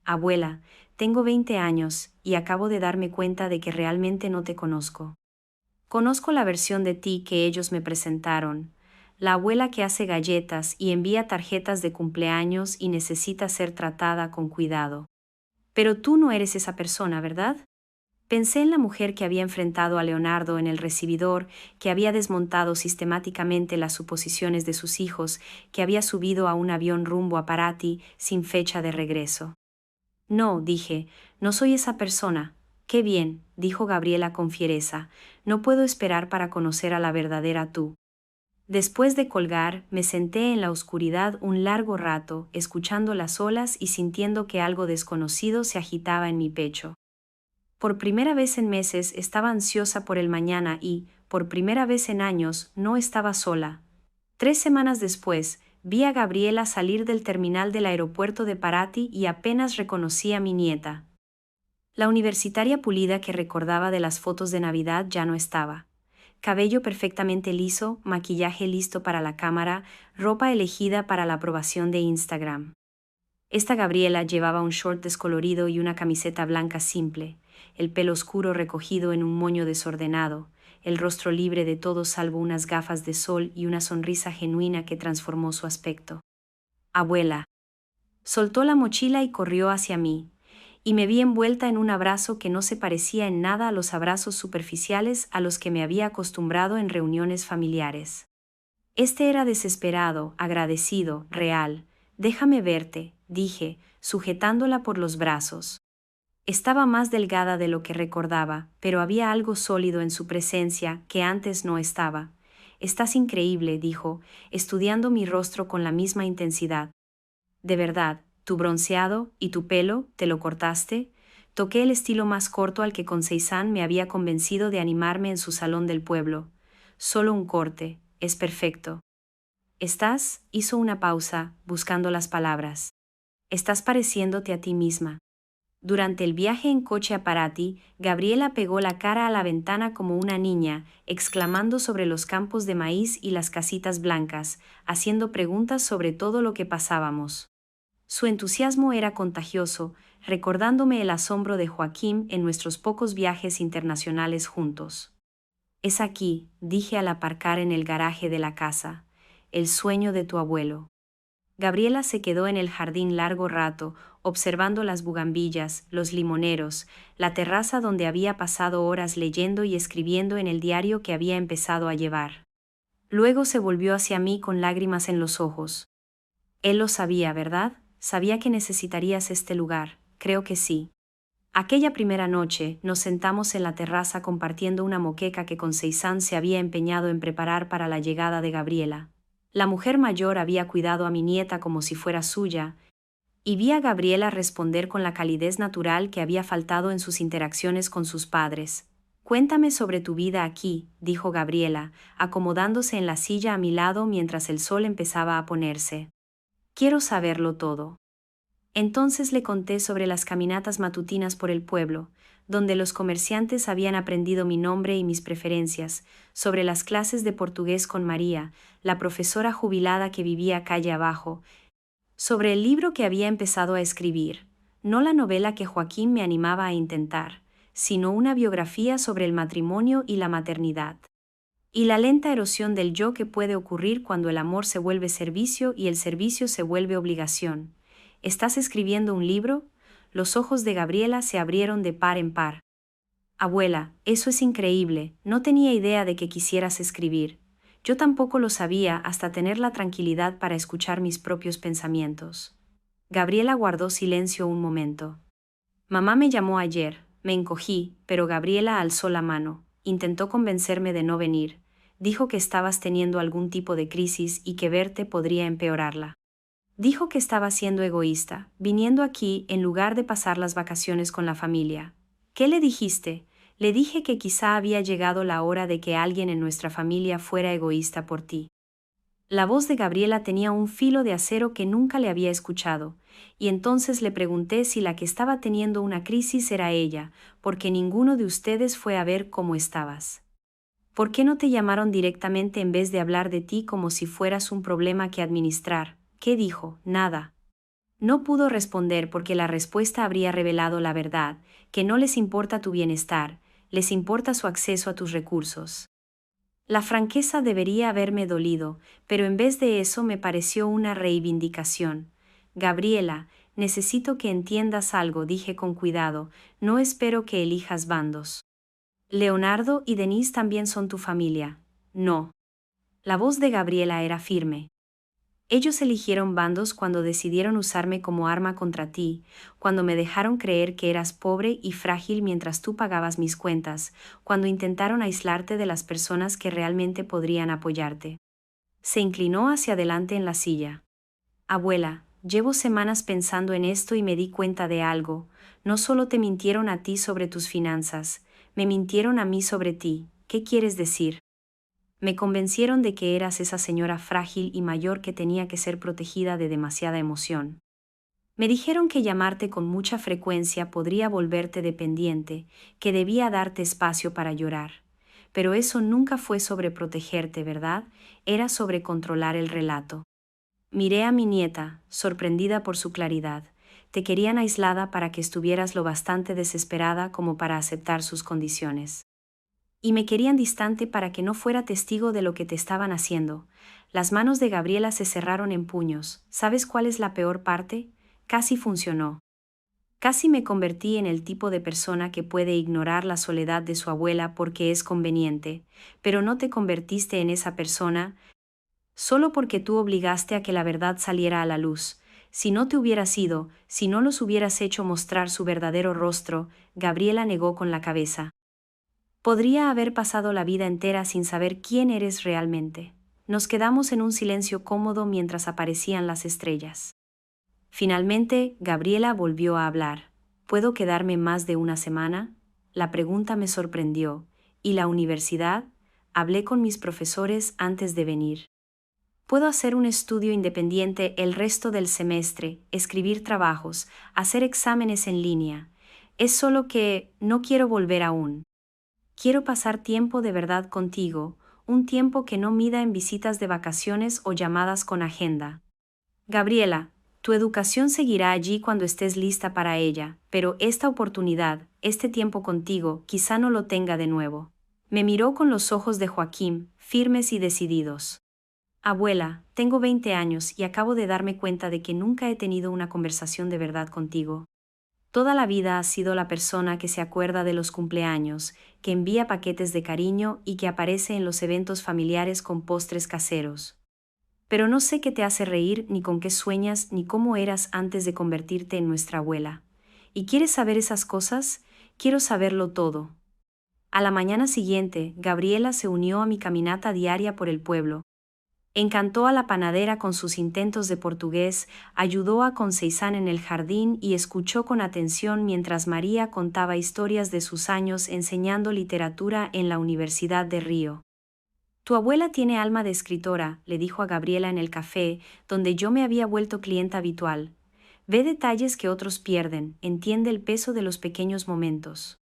Abuela, tengo 20 años y acabo de darme cuenta de que realmente no te conozco. Conozco la versión de ti que ellos me presentaron, la abuela que hace galletas y envía tarjetas de cumpleaños y necesita ser tratada con cuidado. Pero tú no eres esa persona, ¿verdad? Pensé en la mujer que había enfrentado a Leonardo en el recibidor, que había desmontado sistemáticamente las suposiciones de sus hijos, que había subido a un avión rumbo a Paraty sin fecha de regreso. No, dije, no soy esa persona. Qué bien, dijo Gabriela con fiereza, no puedo esperar para conocer a la verdadera tú. Después de colgar, me senté en la oscuridad un largo rato, escuchando las olas y sintiendo que algo desconocido se agitaba en mi pecho. Por primera vez en meses estaba ansiosa por el mañana y, por primera vez en años, no estaba sola. 3 semanas después, vi a Gabriela salir del terminal del aeropuerto de Paraty y apenas reconocí a mi nieta. La universitaria pulida que recordaba de las fotos de Navidad ya no estaba. Cabello perfectamente liso, maquillaje listo para la cámara, ropa elegida para la aprobación de Instagram. Esta Gabriela llevaba un short descolorido y una camiseta blanca simple, el pelo oscuro recogido en un moño desordenado, el rostro libre de todo salvo unas gafas de sol y una sonrisa genuina que transformó su aspecto. Abuela. Soltó la mochila y corrió hacia mí, y me vi envuelta en un abrazo que no se parecía en nada a los abrazos superficiales a los que me había acostumbrado en reuniones familiares. Este era desesperado, agradecido, real. Déjame verte, dije, sujetándola por los brazos. Estaba más delgada de lo que recordaba, pero había algo sólido en su presencia que antes no estaba. Estás increíble, dijo, estudiando mi rostro con la misma intensidad. De verdad, tu bronceado y tu pelo, ¿te lo cortaste? Toqué el estilo más corto al que Conceição me había convencido de animarme en su salón del pueblo. Solo un corte, es perfecto. ¿Estás? Hizo una pausa, buscando las palabras. Estás pareciéndote a ti misma. Durante el viaje en coche a Paraty, Gabriela pegó la cara a la ventana como una niña, exclamando sobre los campos de maíz y las casitas blancas, haciendo preguntas sobre todo lo que pasábamos. Su entusiasmo era contagioso, recordándome el asombro de Joaquín en nuestros pocos viajes internacionales juntos. Es aquí, dije al aparcar en el garaje de la casa, el sueño de tu abuelo. Gabriela se quedó en el jardín largo rato, observando las bugambillas, los limoneros, la terraza donde había pasado horas leyendo y escribiendo en el diario que había empezado a llevar. Luego se volvió hacia mí con lágrimas en los ojos. Él lo sabía, ¿verdad? Sabía que necesitarías este lugar, creo que sí. Aquella primera noche, nos sentamos en la terraza compartiendo una moqueca que Conceição se había empeñado en preparar para la llegada de Gabriela. La mujer mayor había cuidado a mi nieta como si fuera suya, y vi a Gabriela responder con la calidez natural que había faltado en sus interacciones con sus padres. Cuéntame sobre tu vida aquí, dijo Gabriela, acomodándose en la silla a mi lado mientras el sol empezaba a ponerse. Quiero saberlo todo. Entonces le conté sobre las caminatas matutinas por el pueblo, donde los comerciantes habían aprendido mi nombre y mis preferencias, sobre las clases de portugués con María, la profesora jubilada que vivía calle abajo, sobre el libro que había empezado a escribir, no la novela que Joaquín me animaba a intentar, sino una biografía sobre el matrimonio y la maternidad. Y la lenta erosión del yo que puede ocurrir cuando el amor se vuelve servicio y el servicio se vuelve obligación. ¿Estás escribiendo un libro? Los ojos de Gabriela se abrieron de par en par. Abuela, eso es increíble, no tenía idea de que quisieras escribir. Yo tampoco lo sabía hasta tener la tranquilidad para escuchar mis propios pensamientos. Gabriela guardó silencio un momento. Mamá me llamó ayer, me encogí, pero Gabriela alzó la mano, intentó convencerme de no venir. Dijo que estabas teniendo algún tipo de crisis y que verte podría empeorarla. Dijo que estaba siendo egoísta, viniendo aquí en lugar de pasar las vacaciones con la familia. ¿Qué le dijiste? Le dije que quizá había llegado la hora de que alguien en nuestra familia fuera egoísta por ti. La voz de Gabriela tenía un filo de acero que nunca le había escuchado, y entonces le pregunté si la que estaba teniendo una crisis era ella, porque ninguno de ustedes fue a ver cómo estabas. ¿Por qué no te llamaron directamente en vez de hablar de ti como si fueras un problema que administrar? ¿Qué dijo? Nada. No pudo responder porque la respuesta habría revelado la verdad, que no les importa tu bienestar, les importa su acceso a tus recursos. La franqueza debería haberme dolido, pero en vez de eso me pareció una reivindicación. Gabriela, necesito que entiendas algo, dije con cuidado, no espero que elijas bandos. Leonardo y Denise también son tu familia. No. La voz de Gabriela era firme. Ellos eligieron bandos cuando decidieron usarme como arma contra ti, cuando me dejaron creer que eras pobre y frágil mientras tú pagabas mis cuentas, cuando intentaron aislarte de las personas que realmente podrían apoyarte. Se inclinó hacia adelante en la silla. Abuela, llevo semanas pensando en esto y me di cuenta de algo. No solo te mintieron a ti sobre tus finanzas, me mintieron a mí sobre ti. ¿Qué quieres decir? Me convencieron de que eras esa señora frágil y mayor que tenía que ser protegida de demasiada emoción. Me dijeron que llamarte con mucha frecuencia podría volverte dependiente, que debía darte espacio para llorar. Pero eso nunca fue sobre protegerte, ¿verdad? Era sobre controlar el relato. Miré a mi nieta, sorprendida por su claridad. Te querían aislada para que estuvieras lo bastante desesperada como para aceptar sus condiciones. Y me querían distante para que no fuera testigo de lo que te estaban haciendo. Las manos de Gabriela se cerraron en puños. ¿Sabes cuál es la peor parte? Casi funcionó. Casi me convertí en el tipo de persona que puede ignorar la soledad de su abuela porque es conveniente, pero no te convertiste en esa persona solo porque tú obligaste a que la verdad saliera a la luz. Si no te hubieras ido, si no los hubieras hecho mostrar su verdadero rostro, Gabriela negó con la cabeza. Podría haber pasado la vida entera sin saber quién eres realmente. Nos quedamos en un silencio cómodo mientras aparecían las estrellas. Finalmente, Gabriela volvió a hablar. ¿Puedo quedarme más de una semana? La pregunta me sorprendió. ¿Y la universidad? Hablé con mis profesores antes de venir. Puedo hacer un estudio independiente el resto del semestre, escribir trabajos, hacer exámenes en línea. Es solo que no quiero volver aún. Quiero pasar tiempo de verdad contigo, un tiempo que no mida en visitas de vacaciones o llamadas con agenda. Gabriela, tu educación seguirá allí cuando estés lista para ella, pero esta oportunidad, este tiempo contigo, quizá no lo tenga de nuevo. Me miró con los ojos de Joaquín, firmes y decididos. Abuela, tengo 20 años y acabo de darme cuenta de que nunca he tenido una conversación de verdad contigo. Toda la vida has sido la persona que se acuerda de los cumpleaños, que envía paquetes de cariño y que aparece en los eventos familiares con postres caseros. Pero no sé qué te hace reír, ni con qué sueñas, ni cómo eras antes de convertirte en nuestra abuela. ¿Y quieres saber esas cosas? Quiero saberlo todo. A la mañana siguiente, Gabriela se unió a mi caminata diaria por el pueblo. Encantó a la panadera con sus intentos de portugués, ayudó a Conceizán en el jardín y escuchó con atención mientras María contaba historias de sus años enseñando literatura en la Universidad de Río. Tu abuela tiene alma de escritora, le dijo a Gabriela en el café, donde yo me había vuelto clienta habitual. Ve detalles que otros pierden, entiende el peso de los pequeños momentos.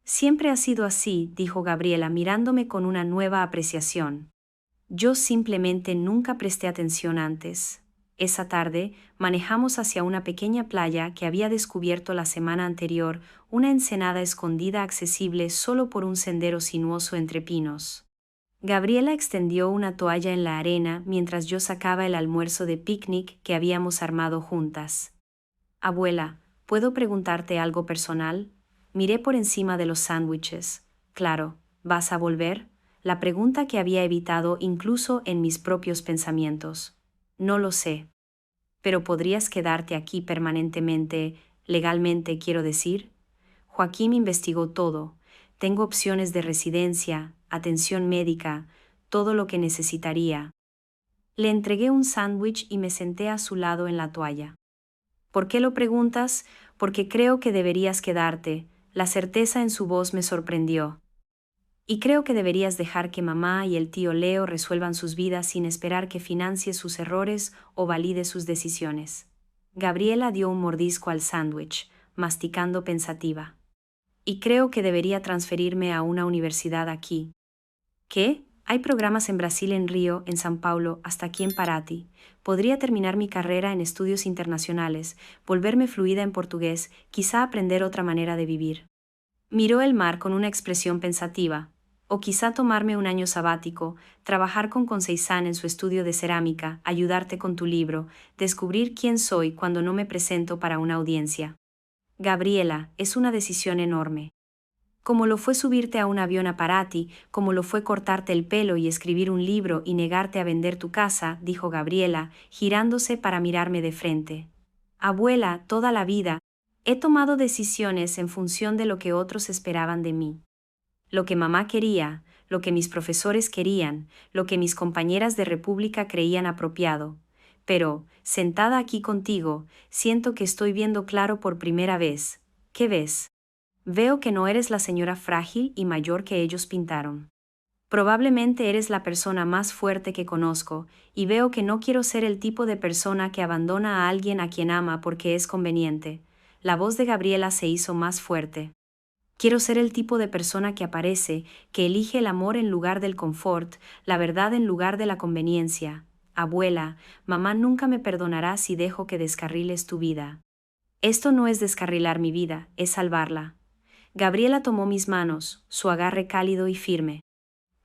Siempre ha sido así, dijo Gabriela mirándome con una nueva apreciación. Yo simplemente nunca presté atención antes. Esa tarde, manejamos hacia una pequeña playa que había descubierto la semana anterior, una ensenada escondida accesible solo por un sendero sinuoso entre pinos. Gabriela extendió una toalla en la arena mientras yo sacaba el almuerzo de picnic que habíamos armado juntas. Abuela, ¿puedo preguntarte algo personal? Miré por encima de los sándwiches. Claro, ¿vas a volver? La pregunta que había evitado incluso en mis propios pensamientos. No lo sé. Pero podrías quedarte aquí permanentemente, legalmente quiero decir. Joaquín investigó todo. Tengo opciones de residencia, atención médica, todo lo que necesitaría. Le entregué un sándwich y me senté a su lado en la toalla. ¿Por qué lo preguntas? Porque creo que deberías quedarte. La certeza en su voz me sorprendió. Y creo que deberías dejar que mamá y el tío Leo resuelvan sus vidas sin esperar que financie sus errores o valide sus decisiones. Gabriela dio un mordisco al sándwich, masticando pensativa. Y creo que debería transferirme a una universidad aquí. ¿Qué? Hay programas en Brasil, en Río, en São Paulo, hasta aquí en Paraty. Podría terminar mi carrera en estudios internacionales, volverme fluida en portugués, quizá aprender otra manera de vivir. Miró el mar con una expresión pensativa. O quizá tomarme un año sabático, trabajar con Conceição en su estudio de cerámica, ayudarte con tu libro, descubrir quién soy cuando no me presento para una audiencia. Gabriela, es una decisión enorme. Como lo fue subirte a un avión a Paraty, como lo fue cortarte el pelo y escribir un libro y negarte a vender tu casa, dijo Gabriela, girándose para mirarme de frente. Abuela, toda la vida, he tomado decisiones en función de lo que otros esperaban de mí. Lo que mamá quería, lo que mis profesores querían, lo que mis compañeras de República creían apropiado. Pero, sentada aquí contigo, siento que estoy viendo claro por primera vez. ¿Qué ves? Veo que no eres la señora frágil y mayor que ellos pintaron. Probablemente eres la persona más fuerte que conozco, y veo que no quiero ser el tipo de persona que abandona a alguien a quien ama porque es conveniente. La voz de Gabriela se hizo más fuerte. Quiero ser el tipo de persona que aparece, que elige el amor en lugar del confort, la verdad en lugar de la conveniencia. Abuela, mamá nunca me perdonará si dejo que descarriles tu vida. Esto no es descarrilar mi vida, es salvarla. Gabriela tomó mis manos, su agarre cálido y firme.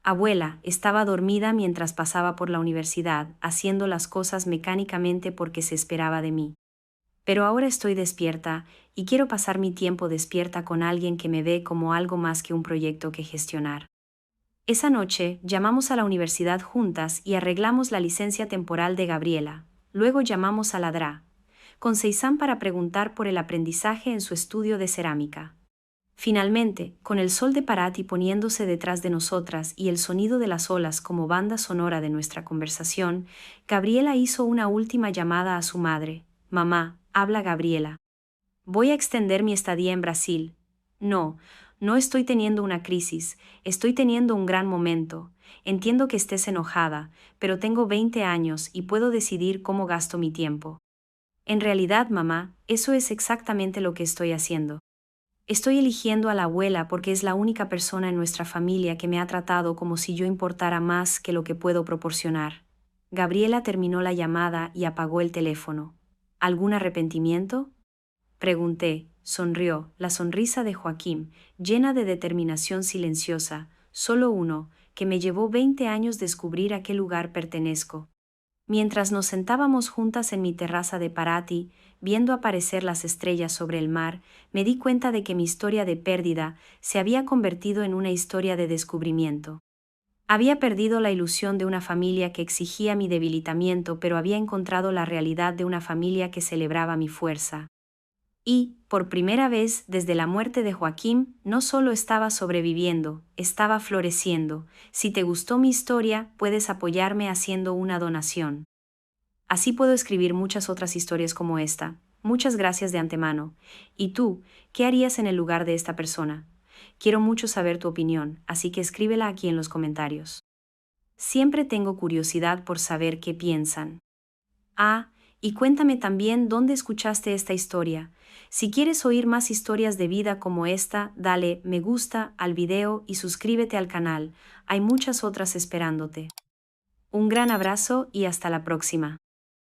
Abuela, estaba dormida mientras pasaba por la universidad, haciendo las cosas mecánicamente porque se esperaba de mí. Pero ahora estoy despierta, y quiero pasar mi tiempo despierta con alguien que me ve como algo más que un proyecto que gestionar. Esa noche, llamamos a la universidad juntas y arreglamos la licencia temporal de Gabriela. Luego llamamos a la DRA, Conceição, para preguntar por el aprendizaje en su estudio de cerámica. Finalmente, con el sol de Paraty poniéndose detrás de nosotras y el sonido de las olas como banda sonora de nuestra conversación, Gabriela hizo una última llamada a su madre. Mamá, habla Gabriela. Voy a extender mi estadía en Brasil. No, no estoy teniendo una crisis, estoy teniendo un gran momento. Entiendo que estés enojada, pero tengo 20 años y puedo decidir cómo gasto mi tiempo. En realidad, mamá, eso es exactamente lo que estoy haciendo. Estoy eligiendo a la abuela porque es la única persona en nuestra familia que me ha tratado como si yo importara más que lo que puedo proporcionar. Gabriela terminó la llamada y apagó el teléfono. ¿Algún arrepentimiento? Pregunté. Sonrió, la sonrisa de Joaquín, llena de determinación silenciosa, solo uno, que me llevó 20 años descubrir a qué lugar pertenezco. Mientras nos sentábamos juntas en mi terraza de Paraty, viendo aparecer las estrellas sobre el mar, me di cuenta de que mi historia de pérdida se había convertido en una historia de descubrimiento. Había perdido la ilusión de una familia que exigía mi debilitamiento, pero había encontrado la realidad de una familia que celebraba mi fuerza. Y, por primera vez desde la muerte de Joaquín, no solo estaba sobreviviendo, estaba floreciendo. Si te gustó mi historia, puedes apoyarme haciendo una donación. Así puedo escribir muchas otras historias como esta. Muchas gracias de antemano. ¿Y tú, qué harías en el lugar de esta persona? Quiero mucho saber tu opinión, así que escríbela aquí en los comentarios. Siempre tengo curiosidad por saber qué piensan. Ah, y cuéntame también dónde escuchaste esta historia. Si quieres oír más historias de vida como esta, dale me gusta al video y suscríbete al canal. Hay muchas otras esperándote. Un gran abrazo y hasta la próxima.